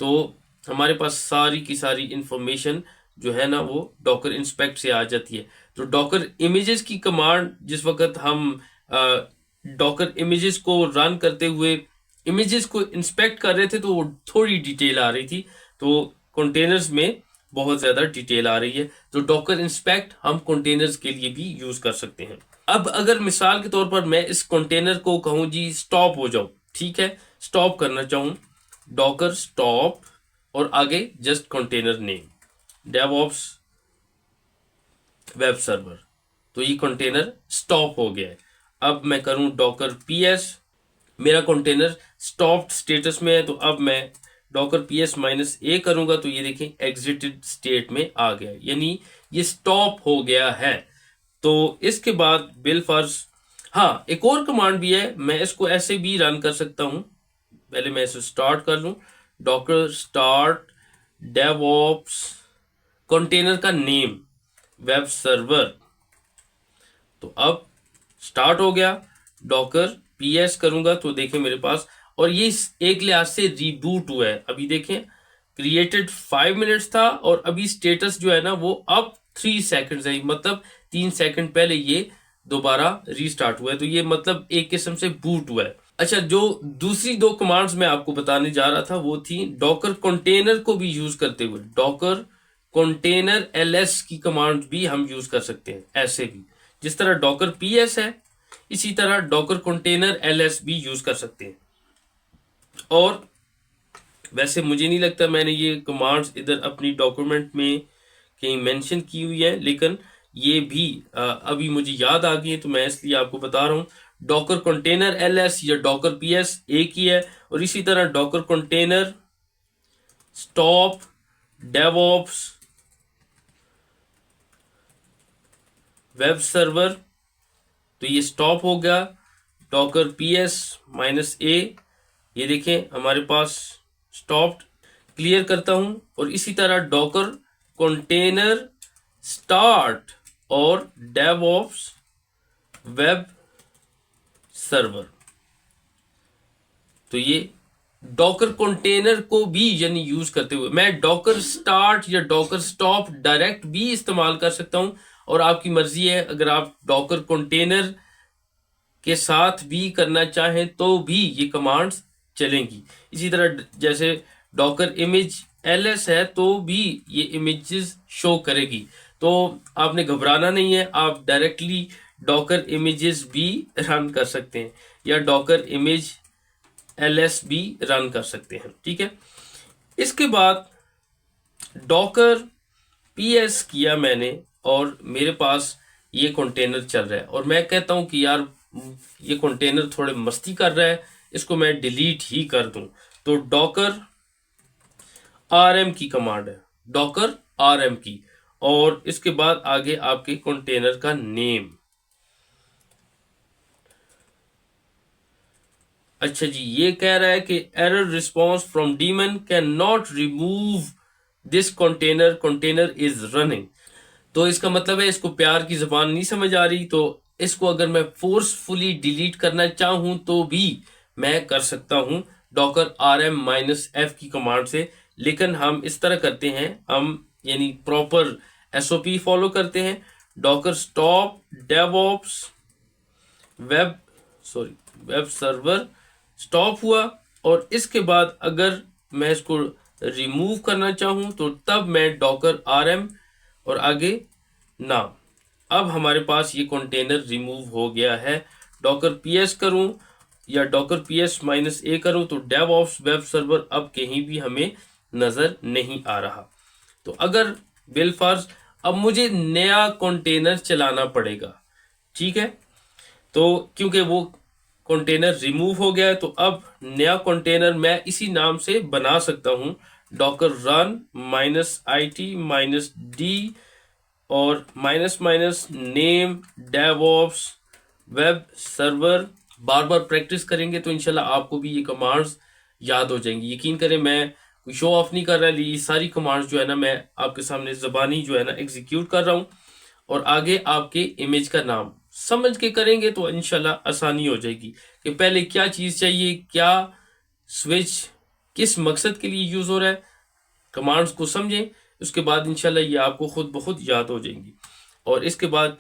तो हमारे पास सारी की सारी इंफॉर्मेशन जो है ना वो डॉकर इंस्पेक्ट से आ जाती है। तो डॉकर इमेजेस की कमांड जिस वक्त हम डॉकर इमेजेस को रन करते हुए इमेजेस को इंस्पेक्ट कर रहे थे तो थोड़ी डिटेल आ रही थी, तो कंटेनर्स में बहुत ज्यादा डिटेल आ रही है। तो डॉकर इंस्पेक्ट हम कंटेनर्स के लिए भी यूज कर सकते हैं। अब अगर मिसाल के तौर पर मैं इस कंटेनर को कहूं जी स्टॉप हो जाओ, ठीक है, स्टॉप करना चाहूं, डॉकर स्टॉप और आगे just container name DevOps web server, तो ये कंटेनर स्टॉप हो गया है। अब मैं करूं डॉकर पीएस, मेरा कंटेनर स्टॉप्ड स्टेटस में है, तो अब मैं डॉकर पीएस -a करूंगा तो ये देखें एग्जिटेड स्टेट में आ गया, यानी ये स्टॉप हो गया है। तो इसके बाद बिलफर्ज, हाँ एक और कमांड भी है, मैं इसको ऐसे भी रन कर सकता हूं। पहले मैं इसे स्टार्ट कर लूं, डॉकर स्टार्ट डेवऑप्स कंटेनर का नेम वेब सर्वर, तो अब स्टार्ट हो गया। डॉकर पीएस करूंगा तो देखें मेरे पास, और ये एक लिहाज से रीबूट हुआ है। अभी देखें क्रिएटेड 5 मिनट्स था और अभी स्टेटस जो है ना वो अब 3 सेकंड्स है, मतलब 3 सेकंड पहले ये दोबारा रीस्टार्ट हुआ है। तो ये मतलब एक किस्म से बूट हुआ है। अच्छा, जो दूसरी 2 कमांड्स मैं आपको बताने जा रहा था वो थी डॉकर कंटेनर को भी यूज करते हुए, डॉकर कंटेनर ls की कमांड भी हम यूज कर सकते हैं। ऐसे भी जिस तरह डॉकर पीएस है इसी तरह डॉकर कंटेनर ls भी यूज कर सकते हैं। और वैसे मुझे नहीं लगता मैंने ये कमांड्स इधर अपनी डॉक्यूमेंट में कहीं मेंशन की हुई है, लेकिन ये भी अभी मुझे याद आ गई है तो मैं इसलिए आपको बता रहा हूँ। डॉकर कंटेनर ls या डॉकर पीएस एक ही है, और इसी तरह Docker container stop DevOps web server, तो ये स्टॉप हो गया। डॉकर पीएस -a, ये देखें हमारे पास स्टॉप्ड, क्लियर करता हूं, और इसी तरह डॉकर कंटेनर स्टार्ट और डेवऑप्स वेब सर्वर, तो ये डॉकर कंटेनर को भी यानी यूज करते हुए मैं डॉकर स्टार्ट या डॉकर स्टॉप डायरेक्ट भी इस्तेमाल कर सकता हूं, और आपकी मर्जी है अगर आप डॉकर कंटेनर के साथ भी करना चाहें तो भी ये कमांड्स चलेंगी। इसी तरह जैसे डॉकर इमेज ls है तो भी ये इमेजेस शो करेगी, तो आपने घबराना नहीं है, आप डायरेक्टली डॉकर इमेजेस भी रन कर सकते हैं या डॉकर इमेज ls भी रन कर सकते हैं, ठीक है। इसके बाद डॉकर पीएस किया मैंने और मेरे पास ये कंटेनर चल रहा है, और मैं कहता हूं कि यार ये कंटेनर थोड़े मस्ती कर रहा है, इसको मैं डिलीट ही कर दूं। तो डॉकर rm की कमांड है, डॉकर rm की, और इसके बाद आगे आपके कंटेनर का नेम। अच्छा जी, ये कह रहा है कि error response from demon can not remove this container, container is running. तो इसका मतलब है इसको प्यार की जबान नहीं समझ आ रही, तो इसको अगर मैं फोर्सफुली डिलीट करना चाहूं तो भी मैं कर सकता हूं डॉकर rm -f की कमांड से। लेकिन हम इस तरह करते हैं, हम यानी प्रॉपर SOP फॉलो करते हैं। Docker stop DevOps web server stop हुआ, और इसके बाद अगर मैं इसको रिमूव करना चाहूँ तो तब मैं डॉकर rm और आगे नाम। अब हमारे पास ये कंटेनर रिमूव हो गया है। डॉकर ps करूं या डॉकर ps -a करूं तो डेवऑप्स वेब सर्वर अब कहीं भी हमें नजर नहीं आ रहा। तो अगर बिलफर्ज अब मुझे नया कंटेनर चलाना पड़ेगा, ठीक है, तो क्योंकि वो कंटेनर रिमूव हो गया है तो अब नया कंटेनर मैं इसी नाम से बना सकता हूं, डॉकर रन -it-d और नेम डेवऑप्स वेब सर्वर। बार बार प्रैक्टिस करेंगे तो इंशाल्लाह आपको भी ये कमांड्स याद हो जाएंगी। यकीन करें मैं कोई शो ऑफ नहीं कर रहा, ये सारी कमांड्स जो है ना मैं आपके सामने ज़बानी जो है ना एग्जीक्यूट कर रहा हूँ। और आगे आपके इमेज का नाम समझ के करेंगे तो इंशाल्लाह आसानी हो जाएगी कि पहले क्या चीज़ चाहिए, क्या स्विच किस मकसद के लिए यूज़ हो रहा है। कमांड्स को समझें, उसके बाद इंशाल्लाह ये आपको खुद ब खुद याद हो जाएंगी। और इसके बाद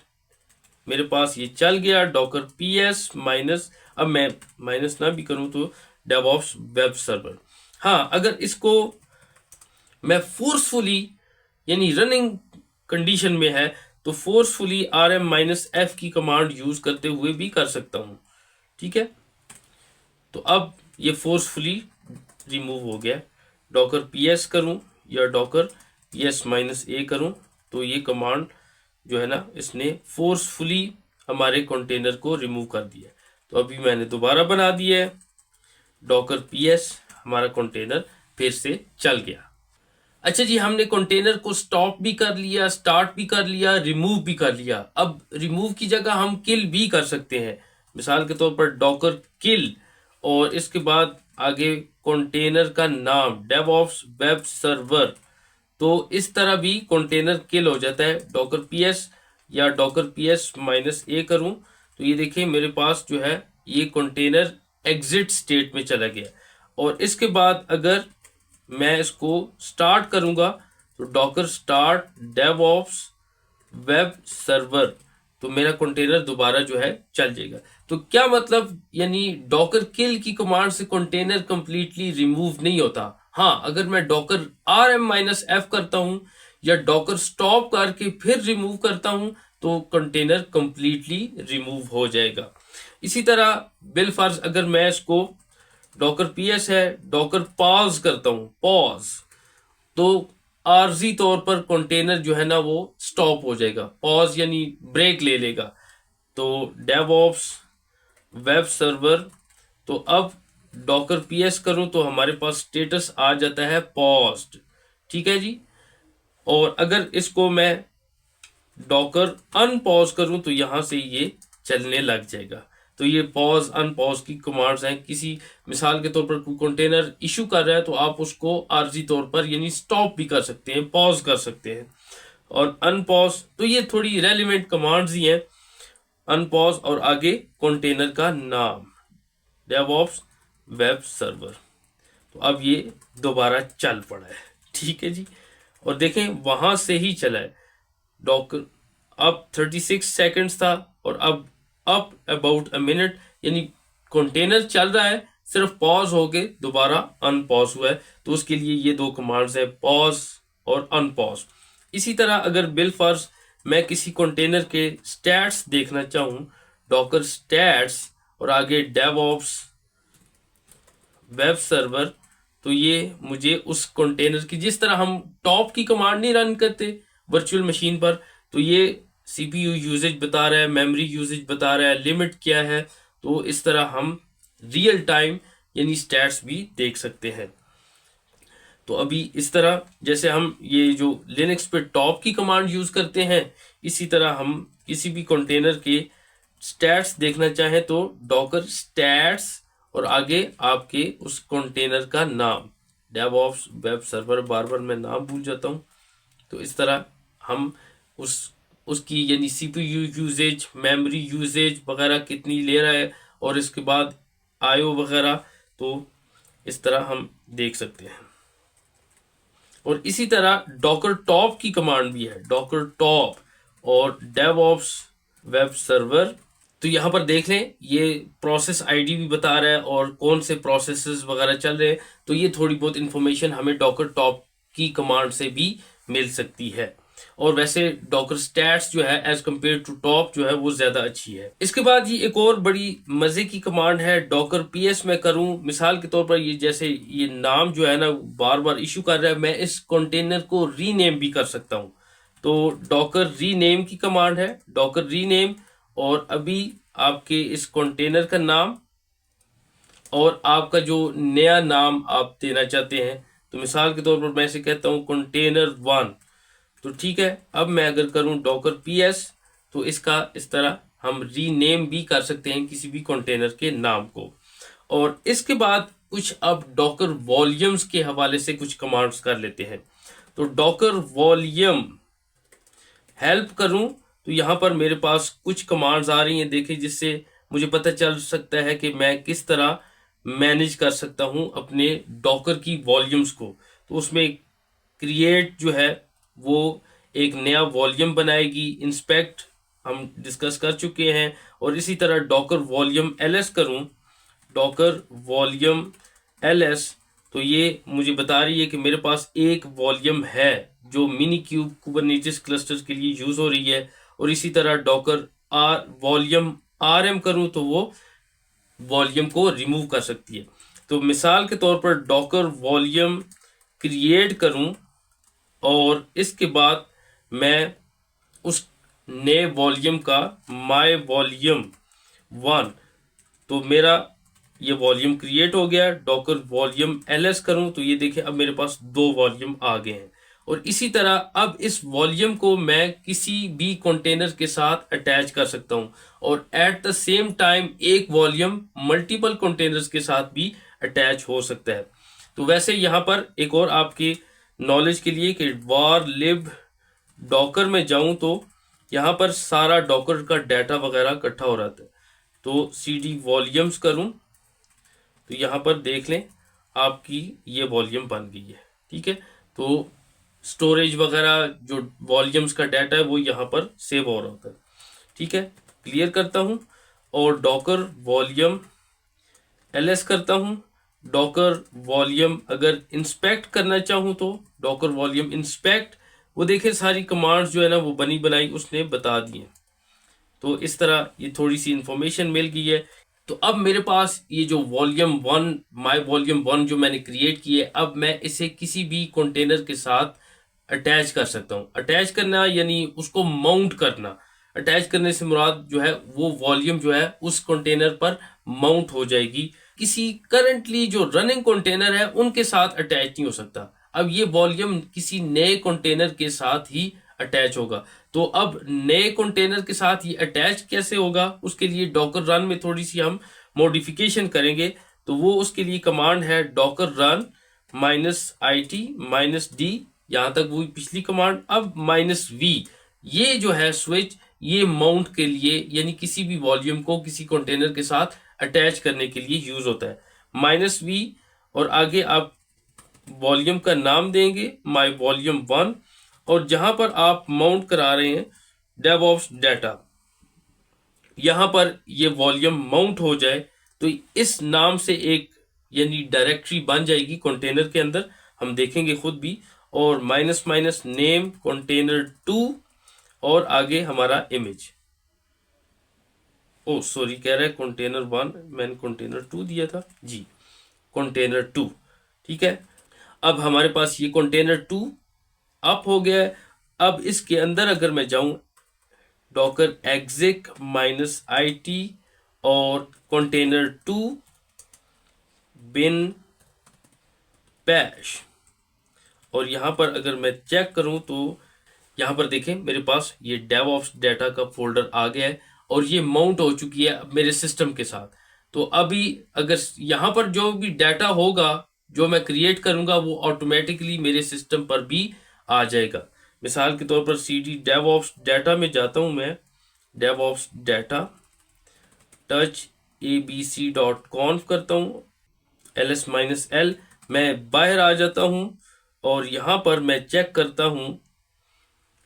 मेरे पास ये चल गया डॉकर ps माइनस, अब मैं माइनस ना भी करूं तो डेवऑप्स वेब सर्वर। हाँ, अगर इसको मैं फोर्सफुली यानी रनिंग कंडीशन में है तो फोर्सफुली rm-f की कमांड यूज करते हुए भी कर सकता हूं, ठीक है। तो अब ये फोर्सफुली रिमूव हो गया। डॉकर ps करूं या डॉकर ps -a करूं तो ये कमांड जो है ना इसने फोर्सफुली हमारे कंटेनर को रिमूव कर दिया। तो अभी मैंने दोबारा बना दिया है, डॉकर ps, हमारा कंटेनर फिर से चल गया। अच्छा जी, हमने कंटेनर को स्टॉप भी कर लिया, स्टार्ट भी कर लिया, रिमूव भी कर लिया। अब रिमूव की जगह हम किल भी कर सकते हैं। मिसाल के तौर पर डॉकर किल और इसके बाद आगे कंटेनर का नाम डेवऑप्स वेब सर्वर। तो इस तरह भी कंटेनर किल हो जाता है। डॉकर ps या डॉकर ps -a करूं तो ये देखिए मेरे पास जो है ये कंटेनर एग्जिट स्टेट में चला गया। और इसके बाद अगर मैं इसको स्टार्ट करूंगा तो Docker start DevOps web server, तो मेरा कंटेनर दोबारा जो है चल जाएगा। तो क्या मतलब, यानी डॉकर किल की कमांड से कंटेनर कंप्लीटली रिमूव नहीं होता। हाँ, अगर मैं डॉकर rm-f करता हूं या डॉकर स्टॉप करके फिर रिमूव करता हूं तो कंटेनर कंप्लीटली रिमूव हो जाएगा। इसी तरह बिलफर्ज अगर मैं इसको डॉकर ps है डॉकर पॉज करता हूं, पॉज, तो आर्जी तौर पर कंटेनर जो है ना वो स्टॉप हो जाएगा, पॉज यानी ब्रेक ले लेगा। तो डेवऑप्स वेब सर्वर, तो अब डॉकर ps करूं तो हमारे पास स्टेटस आ जाता है पॉज्ड, ठीक है जी। और अगर इसको मैं डॉकर अनपॉज करूं तो यहां से ये चलने लग जाएगा। तो ये पॉज अनपॉज की कमांड्स हैं। किसी मिसाल के तौर पर कोई कंटेनर इशू कर रहा है तो आप उसको आर्जी तौर पर यानी स्टॉप भी कर सकते हैं, पॉज कर सकते हैं। और अनपॉज, तो ये थोड़ी रेलिवेंट कमांड्स ही हैं। अनपॉज और आगे कंटेनर का नाम डेवऑप्स वेब सर्वर। तो अब ये दोबारा चल पड़ा है, ठीक है जी। और देखें वहां से ही चला है। डॉकर अब 36 सेकंड्स था और अब अप अबाउट अ मिनट, यानी कंटेनर चल रहा है, सिर्फ पॉज हो के दोबारा अनपॉज हुआ है। तो उसके लिए ये दो कमांड्स है, पॉज और अनपॉज। इसी तरह अगर बिलफर्ज मैं किसी कंटेनर के स्टैट्स देखना चाहूं, डॉकर स्टैट्स और आगे डेवऑप्स वेब सर्वर, तो ये मुझे उस कंटेनर की, जिस तरह हम टॉप की कमांड नहीं रन करते वर्चुअल मशीन पर, तो ये सीपीयू यूजेज बता रहा है, मेमोरी यूजेज बता रहा है, लिमिट क्या है। तो इस तरह हम रियल टाइम यानी स्टैट्स भी देख सकते हैं। तो अभी इस तरह जैसे हम ये जो लिनक्स पे टॉप की कमांड यूज करते हैं, इसी तरह हम किसी भी कंटेनर के स्टैट्स देखना चाहें तो डॉकर स्टैट्स और आगे आपके उस कंटेनर का नाम डेवऑप्स वेब सर्वर, बार बार मैं नाम भूल जाता हूं। तो इस तरह हम उसकी यानी सीपीयू यूजेज, मेमोरी यूजेज वगैरह कितनी ले रहा है और इसके बाद आईओ वगैरह, तो इस तरह हम देख सकते हैं। और इसी तरह डॉकर टॉप की कमांड भी है, डॉकर टॉप और डेवऑप्स वेब सर्वर। तो यहाँ पर देख लें, ये प्रोसेस आईडी भी बता रहा है और कौन से प्रोसेसेस वगैरह चल रहे हैं। तो ये थोड़ी बहुत इंफॉर्मेशन हमें डॉकर टॉप की कमांड से भी मिल सकती है। और वैसे डॉकर स्टैट्स जो है एज कम्पेयर टू टॉप जो है वो ज्यादा अच्छी है। इसके बाद ये एक और बड़ी मजे की कमांड है, डॉकर पीएस में करूं। मिसाल के तौर पर ये जैसे ये नाम जो है ना बार बार इशू कर रहा है, मैं इस कंटेनर को रीनेम भी कर सकता हूं। तो डॉकर रीनेम की कमांड है, डॉकर रीनेम, और अभी आपके इस कंटेनर का नाम और आपका जो नया नाम आप देना चाहते हैं। तो मिसाल के तौर पर मैं इसे कहता हूं कंटेनर 1। तो ठीक है, अब मैं अगर करूं डॉकर पीएस तो इसका इस तरह हम रीनेम भी कर सकते हैं किसी भी कंटेनर के नाम को। और इसके बाद कुछ अब डॉकर वॉल्यूम्स के हवाले से कुछ कमांड्स कर लेते हैं। तो डॉकर वॉल्यूम हेल्प करूं तो यहाँ पर मेरे पास कुछ कमांड्स आ रही हैं, देखिए, जिससे मुझे पता चल सकता है कि मैं किस तरह मैनेज कर सकता हूं अपने डॉकर की वॉल्यूम्स को। तो उसमें क्रिएट जो है वो एक नया वॉल्यूम बनाएगी, इंस्पेक्ट हम डिस्कस कर चुके हैं। और इसी तरह डॉकर वॉल्यूम एलएस करूं, डॉकर वॉल्यूम एलएस, तो ये मुझे बता रही है कि मेरे पास एक वॉल्यूम है जो मिनी क्यूब कुबरनेटिस क्लस्टर के लिए यूज हो रही है। और इसी तरह डॉकर आर वॉल्यूम आरएम करूं तो वो वॉल्यूम को रिमूव कर सकती है। तो मिसाल के तौर पर डॉकर वॉल्यूम क्रिएट करूं और इसके बाद मैं उस नए वॉल्यूम का माय वॉल्यूम 1, तो मेरा ये वॉल्यूम क्रिएट हो गया। डॉकर वॉल्यूम एलएस करूं तो ये देखिए अब मेरे पास 2 वॉल्यूम आ गए हैं। और इसी तरह अब इस वॉल्यूम को मैं किसी भी कंटेनर के साथ अटैच कर सकता हूं और एट द सेम टाइम एक वॉल्यूम मल्टीपल कंटेनर्स के साथ भी अटैच हो सकता है। तो वैसे यहाँ पर एक और आपकी नॉलेज के लिए कि वार लिब डॉकर में जाऊं तो यहाँ पर सारा डॉकर का डाटा वगैरह इकट्ठा हो रहा है। तो सीडी वॉल्यूम्स करूं तो यहाँ पर देख लें आपकी ये वॉल्यूम बन गई है। ठीक है, तो स्टोरेज वगैरह जो वॉल्यूम्स का डाटा है वो यहाँ पर सेव हो रहा होता है। ठीक है, क्लियर करता हूँ और डॉकर वॉल्यूम एलएस करता हूँ। डॉकर वॉल्यूम अगर इंस्पेक्ट करना चाहूँ तो डॉकर वॉल्यूम इंस्पेक्ट, वो देखें सारी कमांड्स जो है ना वो बनी बनाई उसने बता दी है। तो इस तरह ये थोड़ी सी इंफॉर्मेशन मिल गई है। तो अब मेरे पास ये जो वॉल्यूम 1 माय वॉल्यूम 1 जो मैंने क्रिएट की है, अब मैं इसे किसी भी कंटेनर के साथ अटैच कर सकता हूँ। अटैच करना यानी उसको माउंट करना। अटैच करने से मुराद जो है वो वॉल्यूम जो है उस कंटेनर पर माउंट हो जाएगी, किसी करंटली जो रनिंग कंटेनर है उनके साथ अटैच नहीं हो सकता। अब ये वॉल्यूम किसी नए कंटेनर के साथ ही अटैच होगा। तो अब नए कंटेनर के साथ ये अटैच कैसे होगा, उसके लिए डॉकर रन में थोड़ी सी हम मॉडिफिकेशन करेंगे। तो वो उसके लिए कमांड है डॉकर रन -IT-D, यहां तक वो पिछली कमांड। अब -V, ये जो है स्विच, ये माउंट के लिए यानी किसी भी वॉल्यूम को किसी कंटेनर के साथ अटैच करने के लिए यूज होता है। -V और आगे आप वॉल्यूम का नाम देंगे माय वॉल्यूम 1, और जहां पर आप माउंट करा रहे हैं डेवऑप्स डाटा, यहां पर ये वॉल्यूम माउंट हो जाए तो इस नाम से एक यानी डायरेक्टरी बन जाएगी कंटेनर के अंदर, हम देखेंगे खुद भी। और माइनस नेम कंटेनर 2 और आगे हमारा इमेज। ओ सॉरी, कह रहा है कंटेनर 1, मैंने कंटेनर 2 दिया था जी, कंटेनर 2। ठीक है, अब हमारे पास ये कंटेनर 2 अप हो गया है। अब इसके अंदर अगर मैं जाऊं डॉकर exec -IT और कंटेनर 2 bin bash, और यहां पर अगर मैं चेक करूं तो यहां पर देखें मेरे पास ये डेवऑप्स डाटा का फोल्डर आ गया है और ये माउंट हो चुकी है मेरे सिस्टम के साथ। तो अभी अगर यहां पर जो भी डाटा होगा जो मैं क्रिएट करूंगा वो ऑटोमेटिकली मेरे सिस्टम पर भी आ जाएगा। मिसाल के तौर पर cd डेवऑप्स डाटा में जाता हूं मैं, डेवऑप्स डाटा टच abc.conf करता हूं, ls-l, मैं बाहर आ जाता हूं और यहां पर मैं चेक करता हूं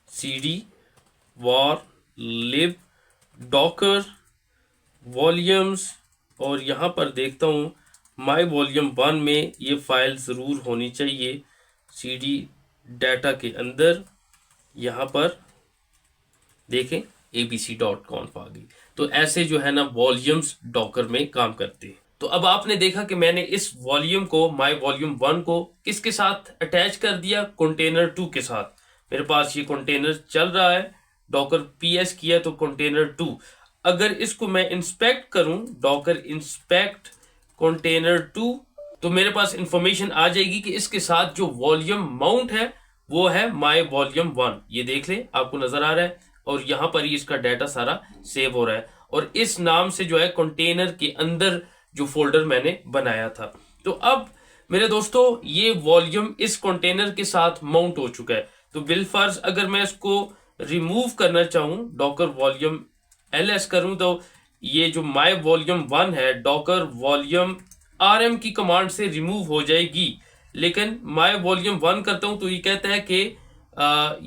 cd var lib docker volumes, और यहाँ पर देखता हूँ माई वॉल्यूम 1 में ये फाइल ज़रूर होनी चाहिए cd डाटा के अंदर। यहाँ पर देखें abc.conf आ गई। तो ऐसे जो है ना वॉल्यूम्स डॉकर में काम करते हैं। तो अब आपने देखा कि मैंने इस वॉल्यूम को माई वॉल्यूम 1 को किसके साथ अटैच कर दिया, कंटेनर 2 के साथ। मेरे पास ये कंटेनर चल रहा है, डॉकर पीएस किया तो कंटेनर 2। अगर इसको मैं इंस्पेक्ट करूं, डॉकर इंस्पेक्ट कंटेनर 2, तो मेरे पास इंफॉर्मेशन आ जाएगी कि इसके साथ जो वॉल्यूम माउंट है वो है माई वॉल्यूम 1। ये देख ले, आपको नजर आ रहा है, और यहाँ पर ही इसका डाटा सारा सेव हो रहा है, और इस नाम से जो है कंटेनर के अंदर जो फोल्डर मैंने बनाया था। तो अब मेरे दोस्तों ये वॉल्यूम इस कंटेनर के साथ माउंट हो चुका है। तो बिलफर्ज अगर मैं इसको रिमूव करना चाहूं, डॉकर वॉल्यूम ls करूं, तो ये जो माई वॉल्यूम 1 है डॉकर वॉल्यूम rm की कमांड से रिमूव हो जाएगी। लेकिन माई वॉल्यूम 1 करता हूं तो ये कहता है कि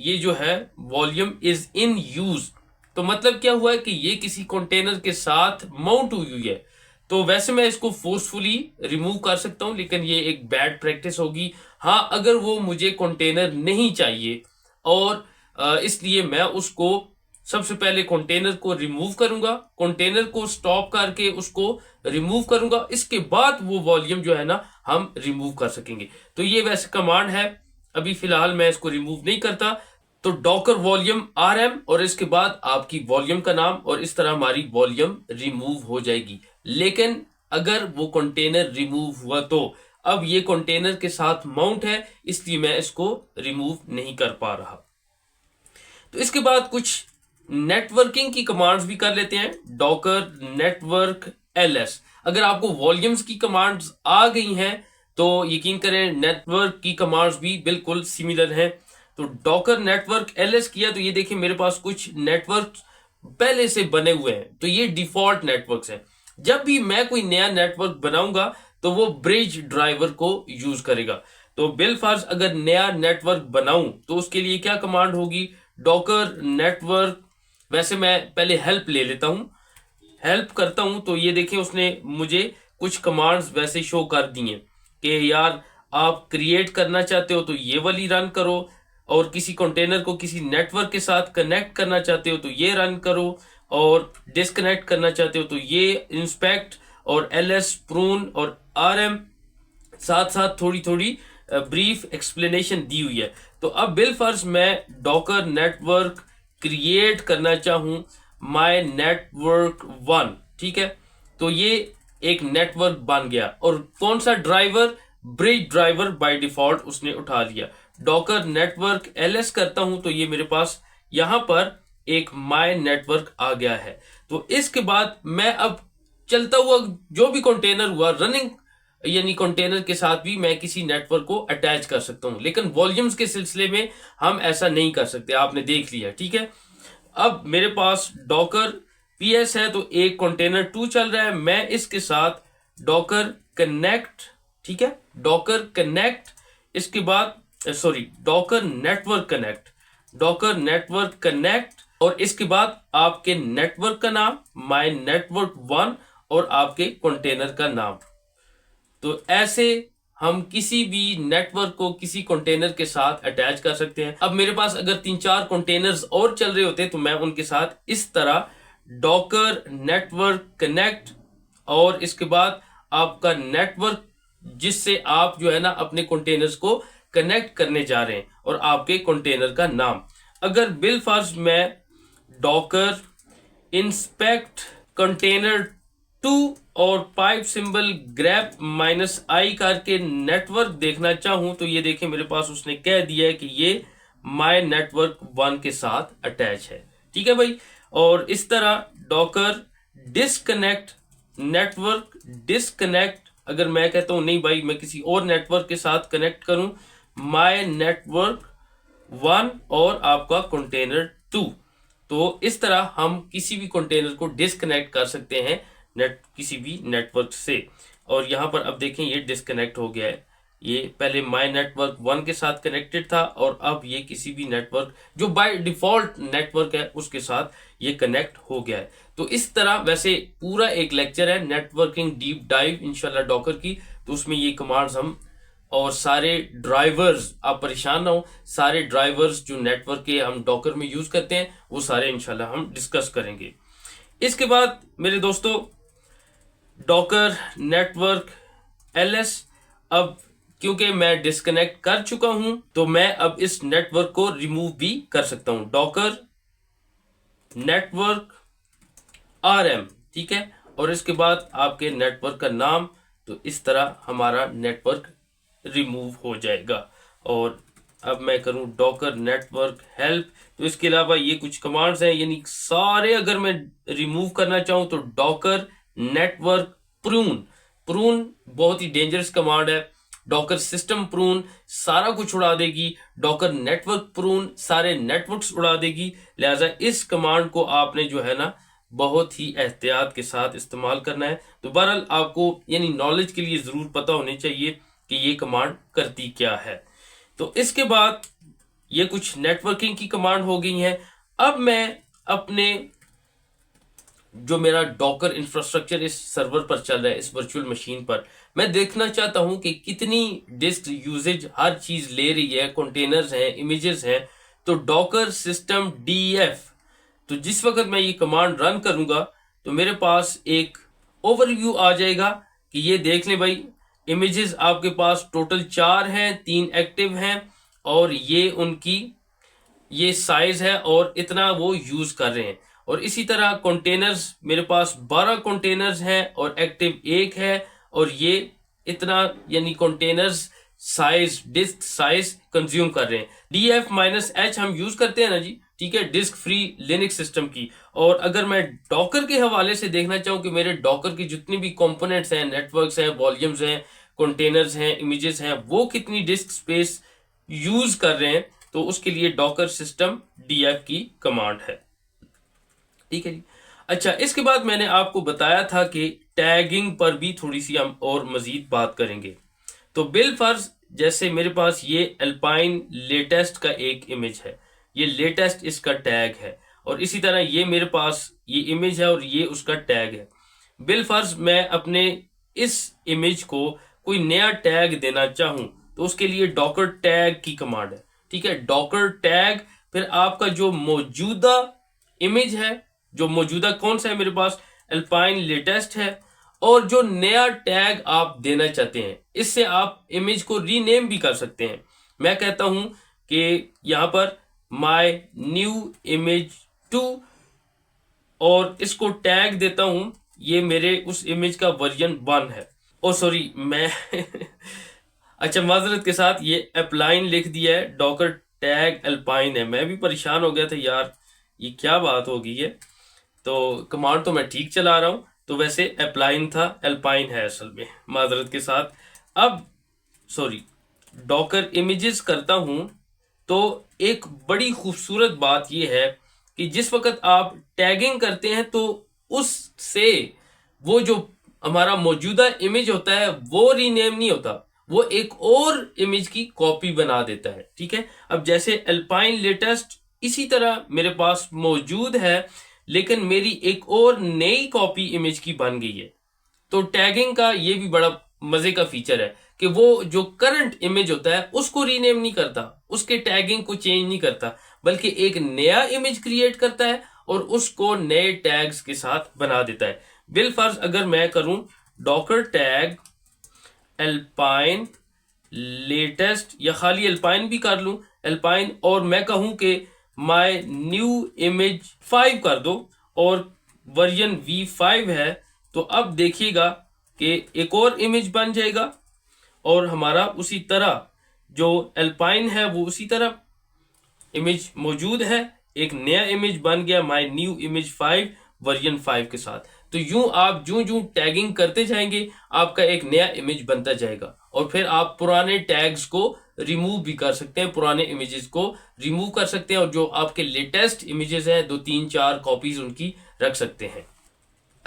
ये जो है वॉल्यूम इज इन यूज। तो मतलब क्या हुआ है कि ये किसी कंटेनर के साथ माउंट हुई है। तो वैसे मैं इसको फोर्सफुली रिमूव कर सकता हूं, लेकिन ये एक बैड प्रैक्टिस होगी। हाँ, अगर वो मुझे कंटेनर नहीं चाहिए और इसलिए मैं उसको सबसे पहले कंटेनर को रिमूव करूंगा, कंटेनर को स्टॉप करके उसको रिमूव करूंगा, इसके बाद वो वॉल्यूम जो है ना हम रिमूव कर सकेंगे। तो ये वैसे कमांड है, अभी फिलहाल मैं इसको रिमूव नहीं करता। तो डॉकर वॉल्यूम rm और इसके बाद आपकी वॉल्यूम का नाम, और इस तरह हमारी वॉल्यूम रिमूव हो जाएगी। लेकिन अगर वो कंटेनर रिमूव हुआ तो अब ये कंटेनर के साथ माउंट है, इसलिए मैं इसको रिमूव नहीं कर पा रहा। तो इसके बाद कुछ नेटवर्किंग की कमांड्स भी कर लेते हैं, डॉकर नेटवर्क ls। अगर आपको वॉल्यूम्स की कमांड्स आ गई हैं तो यकीन करें नेटवर्क की कमांड्स भी बिल्कुल सिमिलर हैं। तो डॉकर नेटवर्क ls किया तो ये देखिए मेरे पास कुछ नेटवर्क पहले से बने हुए हैं, तो ये डिफॉल्ट नेटवर्क्स हैं। जब भी मैं कोई नया नेटवर्क बनाऊंगा तो वो ब्रिज ड्राइवर को यूज करेगा। तो बिलफर्ज अगर नया नेटवर्क बनाऊं तो उसके लिए क्या कमांड होगी, डॉकर नेटवर्क। वैसे मैं पहले हेल्प ले लेता हूं, हेल्प करता हूं, तो ये देखें उसने मुझे कुछ कमांड्स वैसे शो कर दी हैं कि यार आप क्रिएट करना चाहते हो तो ये वाली रन करो, और किसी कंटेनर को किसी नेटवर्क के साथ कनेक्ट करना चाहते हो तो ये रन करो, और डिस्कनेक्ट करना चाहते हो तो ये इंस्पेक्ट और ls प्रून और rm, साथ साथ थोड़ी थोड़ी ब्रीफ एक्सप्लेनेशन दी हुई है। तो अब बिलफर्ज मैं डॉकर नेटवर्क क्रिएट करना चाहूं माय नेटवर्क 1, ठीक है। तो ये एक नेटवर्क बन गया, और कौन सा driver, bridge driver by default उसने उठा लिया। डॉकर नेटवर्क ls करता हूं तो ये मेरे पास यहां पर एक माय नेटवर्क आ गया है। तो इसके बाद मैं अब चलता हुआ जो भी कंटेनर हुआ रनिंग, यानी कंटेनर के साथ भी मैं किसी नेटवर्क को अटैच कर सकता हूं, लेकिन वॉल्यूम्स के सिलसिले में हम ऐसा नहीं कर सकते, आपने देख लिया, ठीक है। अब मेरे पास डॉकर पीएस है तो एक कंटेनर 2 चल रहा है, मैं इसके साथ डॉकर कनेक्ट, ठीक है, डॉकर कनेक्ट, इसके बाद Docker network connect, Docker network connect, और इसके बाद आपके नेटवर्क का नाम माय नेटवर्क 1 और आपके कंटेनर का नाम। तो ऐसे हम किसी भी नेटवर्क को किसी कंटेनर के साथ अटैच कर सकते हैं। अब मेरे पास अगर 3-4 कंटेनर्स और चल रहे होते तो मैं उनके साथ इस तरह डॉकर नेटवर्क कनेक्ट, और इसके बाद आपका नेटवर्क जिससे आप जो है ना अपने कंटेनर्स को कनेक्ट करने जा रहे हैं, और आपके कंटेनर का नाम। अगर बिलफर्ज मैं डॉकर इंस्पेक्ट कंटेनर 2 और पाइप सिंबल ग्रैप -i करके नेटवर्क देखना चाहूं तो ये देखें मेरे पास उसने कह दिया है कि ये माय नेटवर्क 1 के साथ अटैच है, ठीक है भाई। और इस तरह डॉकर डिस्कनेक्ट नेटवर्क डिस्कनेक्ट, अगर मैं कहता हूं नहीं भाई मैं किसी और नेटवर्क के साथ कनेक्ट करूं, माय नेटवर्क 1 और आपका कंटेनर 2, तो इस तरह हम किसी भी कंटेनर को डिस्कनेक्ट कर सकते हैं किसी भी नेटवर्क से। और यहाँ पर अब देखें ये डिस्कनेक्ट हो गया है, ये पहले माय नेटवर्क 1 के साथ कनेक्टेड था और अब ये किसी भी नेटवर्क जो बाय डिफॉल्ट नेटवर्क है उसके साथ ये कनेक्ट हो गया है। तो इस तरह वैसे पूरा एक लेक्चर है नेटवर्किंग डीप डाइव इंशाल्लाह डॉकर की, तो उसमें ये कमांड्स हम और सारे ड्राइवर्स, आप परेशान ना हो, सारे ड्राइवर्स जो नेटवर्क के हम डॉकर में यूज करते हैं वो सारे इंशाल्लाह हम डिस्कस करेंगे। इसके बाद मेरे दोस्तों डॉकर नेटवर्क एलएस, अब क्योंकि मैं डिस्कनेक्ट कर चुका हूं तो मैं अब इस नेटवर्क को रिमूव भी कर सकता हूं। डॉकर नेटवर्क आरएम, ठीक है, और इसके बाद आपके नेटवर्क का नाम, तो इस तरह हमारा नेटवर्क रिमूव हो जाएगा। और अब मैं करूं डॉकर नेटवर्क हेल्प, तो इसके अलावा ये कुछ कमांड्स हैं, यानी सारे अगर मैं रिमूव करना चाहूं तो डॉकर नेटवर्क प्रून, प्रून बहुत ही डेंजरस कमांड है। डॉकर सिस्टम प्रून सारा कुछ उड़ा देगी, डॉकर नेटवर्क प्रून सारे नेटवर्क्स उड़ा देगी। लिहाजा इस कमांड को आपने जो है ना बहुत ही एहतियात के साथ इस्तेमाल करना है। तो बहरहाल आपको यानी नॉलेज के लिए जरूर पता होनी चाहिए कि ये कमांड करती क्या है। तो इसके बाद ये कुछ नेटवर्किंग की कमांड हो गई है। अब मैं अपने जो मेरा डॉकर इंफ्रास्ट्रक्चर इस सर्वर पर चल रहा है, इस वर्चुअल मशीन पर, मैं देखना चाहता हूं कि कितनी डिस्क यूजेज हर चीज ले रही है, कंटेनर्स हैं, इमेजेस हैं। तो डॉकर सिस्टम डीएफ, तो जिस वक्त मैं ये कमांड रन करूंगा तो मेरे पास एक ओवरव्यू आ जाएगा कि ये देख लें भाई, इमेजेस आपके पास टोटल 4 हैं, 3 एक्टिव हैं और ये उनकी ये साइज है और इतना वो यूज कर रहे हैं। और इसी तरह कंटेनर्स मेरे पास 12 कंटेनर्स हैं और एक्टिव 1 है और ये इतना यानी containers size, disk size consume कर रहे हैं। DF-H हम यूज करते हैं ना जी, ठीक है, डिस्क फ्री लिनक्स सिस्टम की। और अगर मैं डॉकर के हवाले से देखना चाहूं कि मेरे डॉकर की जितनी भी कंपोनेंट्स हैं, नेटवर्क्स हैं, वॉल्यूम्स हैं, कंटेनर्स हैं, इमेजेस हैं, वो कितनी डिस्क स्पेस यूज कर रहे हैं, तो उसके लिए डॉकर सिस्टम डीएफ की कमांड है, ठीक है जी। अच्छा, इसके बाद मैंने आपको बताया था कि टैगिंग पर भी थोड़ी सी हम और मजीद बात करेंगे। तो बिल फर्ज जैसे मेरे पास ये अल्पाइन लेटेस्ट का एक इमेज है, ये लेटेस्ट इसका टैग है, और इसी तरह ये मेरे पास ये इमेज है और ये उसका टैग है। बिल फर्ज मैं अपने इस इमेज को कोई नया टैग देना चाहूं तो उसके लिए डॉकर टैग की कमांड है, ठीक है। डॉकर टैग, फिर आपका जो मौजूदा इमेज है, जो मौजूदा कौन सा है मेरे पास, अल्पाइन लेटेस्ट है, और जो नया टैग आप देना चाहते हैं, इससे आप इमेज को रीनेम भी कर सकते हैं। मैं कहता हूं कि यहां पर माय न्यू इमेज 2 और इसको टैग देता हूं, ये मेरे उस इमेज का वर्जन 1 है। ओ सॉरी, मैं अच्छा माजरत के साथ ये अप्लाइन लिख दिया है, डॉकर टैग अल्पाइन है। मैं भी परेशान हो गया था यार, ये क्या बात हो गई है। तो कमांड तो मैं ठीक चला रहा हूं, तो वैसे अप्लाइन था, अल्पाइन है असल में, माजरत के साथ। अब सॉरी, डॉकर इमेजेस करता हूं तो एक बड़ी खूबसूरत बात यह है कि जिस वक्त आप टैगिंग करते हैं तो उससे वो जो हमारा मौजूदा इमेज होता है वो रीनेम नहीं होता, वो एक और इमेज की कॉपी बना देता है, ठीक है। अब जैसे अल्पाइन लेटेस्ट इसी तरह मेरे पास मौजूद है, लेकिन मेरी एक और नई कॉपी इमेज की बन गई है। तो टैगिंग का ये भी बड़ा मजे का फीचर है कि वो जो करंट इमेज होता है उसको रीनेम नहीं करता, उसके टैगिंग को चेंज नहीं करता, बल्कि एक नया इमेज क्रिएट करता है और उसको नए टैग्स के साथ बना देता है। बिल फर्ज अगर मैं करूं डॉकर टैग अल्पाइन लेटेस्ट, या खाली अल्पाइन भी कर लूं अल्पाइन, और मैं कहूं कि माय न्यू इमेज 5 कर दो और वर्जन V5 है, तो अब देखिएगा कि एक और इमेज बन जाएगा और हमारा उसी तरह जो अल्पाइन है वो उसी तरह इमेज मौजूद है, एक नया इमेज बन गया माय न्यू इमेज 5 वर्जन 5 के साथ। तो यूं आप जूं जूं टैगिंग करते जाएंगे आपका एक नया इमेज बनता जाएगा, और फिर आप पुराने टैग्स को रिमूव भी कर सकते हैं, पुराने इमेजेस को रिमूव कर सकते हैं, और जो आपके लेटेस्ट इमेजेस हैं 2 3 4 कॉपीज उनकी रख सकते हैं।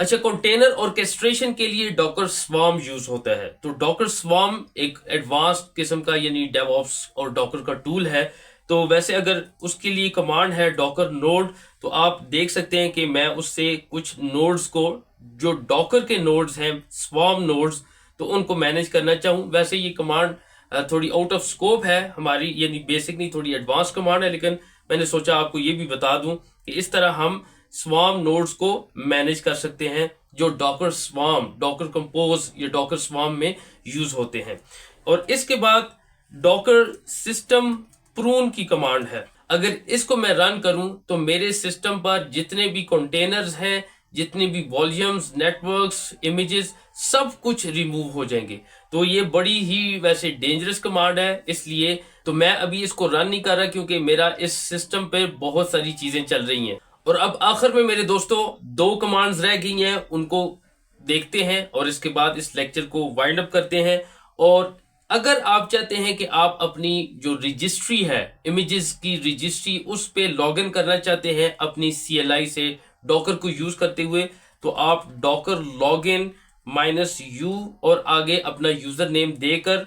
अच्छा, कंटेनर ऑर्केस्ट्रेशन के लिए डॉकर स्वार्म यूज होता है। तो डॉकर स्वार्म एक एडवांस्ड किस्म का यानी डेवऑप्स और डॉकर का टूल है। तो वैसे अगर उसके लिए कमांड है डॉकर नोड, तो आप देख सकते हैं कि मैं उससे कुछ नोड्स को, जो डॉकर के नोड्स हैं, स्वार्म नोड्स, तो उनको मैनेज करना चाहूँ। वैसे ये कमांड थोड़ी आउट ऑफ स्कोप है हमारी, यानी बेसिक नहीं, थोड़ी एडवांस कमांड है, लेकिन मैंने सोचा आपको ये भी बता दूं कि इस तरह हम स्वार्म नोड्स को मैनेज कर सकते हैं, जो डॉकर स्वार्म, डॉकर कंपोज या डॉकर स्वार्म में यूज होते हैं। और इसके बाद डॉकर सिस्टम प्रून की कमांड है। अगर इसको मैं रन करूं तो मेरे सिस्टम पर जितने भी कंटेनर्स हैं, जितने भी वॉल्यूम्स, नेटवर्क्स, इमेजेस, सब कुछ रिमूव हो जाएंगे। तो ये बड़ी ही वैसे डेंजरस कमांड है, इसलिए तो मैं अभी इसको रन नहीं कर रहा, क्योंकि मेरा इस सिस्टम पे बहुत सारी चीजें चल रही हैं। और अब आखिर में मेरे दोस्तों 2 कमांड्स रह गई हैं, उनको देखते हैं और इसके बाद इस लेक्चर को वाइंड अप करते हैं। और अगर आप चाहते हैं कि आप अपनी जो रजिस्ट्री है, इमेजेस की रजिस्ट्री, उस पे लॉगिन करना चाहते हैं अपनी CLI से डॉकर को यूज करते हुए, तो आप डॉकर लॉगिन -u और आगे अपना यूजर नेम देकर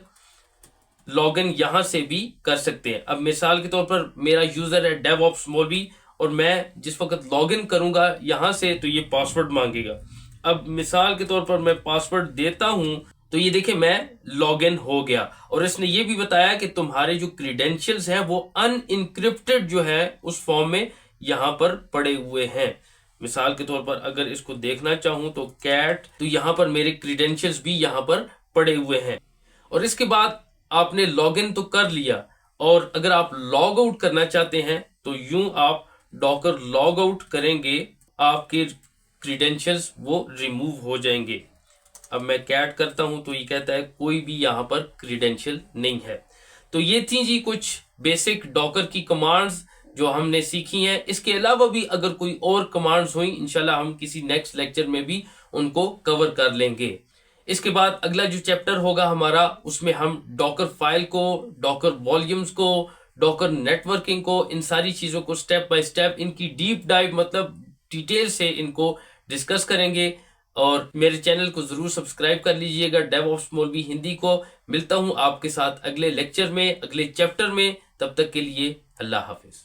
लॉगिन यहां से भी कर सकते हैं। अब मिसाल के तौर पर मेरा यूजर है डेवऑप्स मौलवी, और मैं जिस वक्त लॉगिन करूंगा यहां से, तो ये पासवर्ड मांगेगा। अब मिसाल के तौर पर मैं पासवर्ड देता हूं, तो ये देखिए मैं लॉगिन हो गया, और इसने ये भी बताया कि तुम्हारे जो क्रीडेंशियल्स हैं वो अनइनक्रिप्टेड जो है उस फॉर्म में यहां पर पड़े हुए हैं। मिसाल के तौर पर अगर इसको देखना चाहूं तो कैट, तो यहां पर मेरे क्रीडेंशियल्स भी यहां पर पड़े हुए हैं। और इसके बाद आपने लॉगिन तो कर लिया, और अगर आप लॉग आउट करना चाहते हैं तो यूं आप डॉकर लॉग आउट करेंगे, आपके क्रीडेंशियल्स वो रिमूव हो जाएंगे। अब मैं कैट करता हूं तो ये कहता है कोई भी यहां पर क्रीडेंशियल नहीं है। तो ये थी जी कुछ बेसिक डॉकर की कमांड्स जो हमने सीखी हैं। इसके अलावा भी अगर कोई और कमांड्स हुई, इंशाल्लाह हम किसी नेक्स्ट लेक्चर में भी उनको कवर कर लेंगे। इसके बाद अगला जो चैप्टर होगा हमारा, उसमें हम डॉकर फाइल को, डॉकर वॉल्यूम्स को, डॉकर नेटवर्किंग को, इन सारी चीजों को स्टेप बाय स्टेप, इनकी डीप डाइव मतलब डिटेल से इनको डिस्कस करेंगे। और मेरे चैनल को जरूर सब्सक्राइब कर लीजिएगा, डेवऑप्स मौलवी हिंदी को। मिलता हूं आपके साथ अगले लेक्चर में, अगले चैप्टर में। तब तक के लिए अल्लाह हाफिज।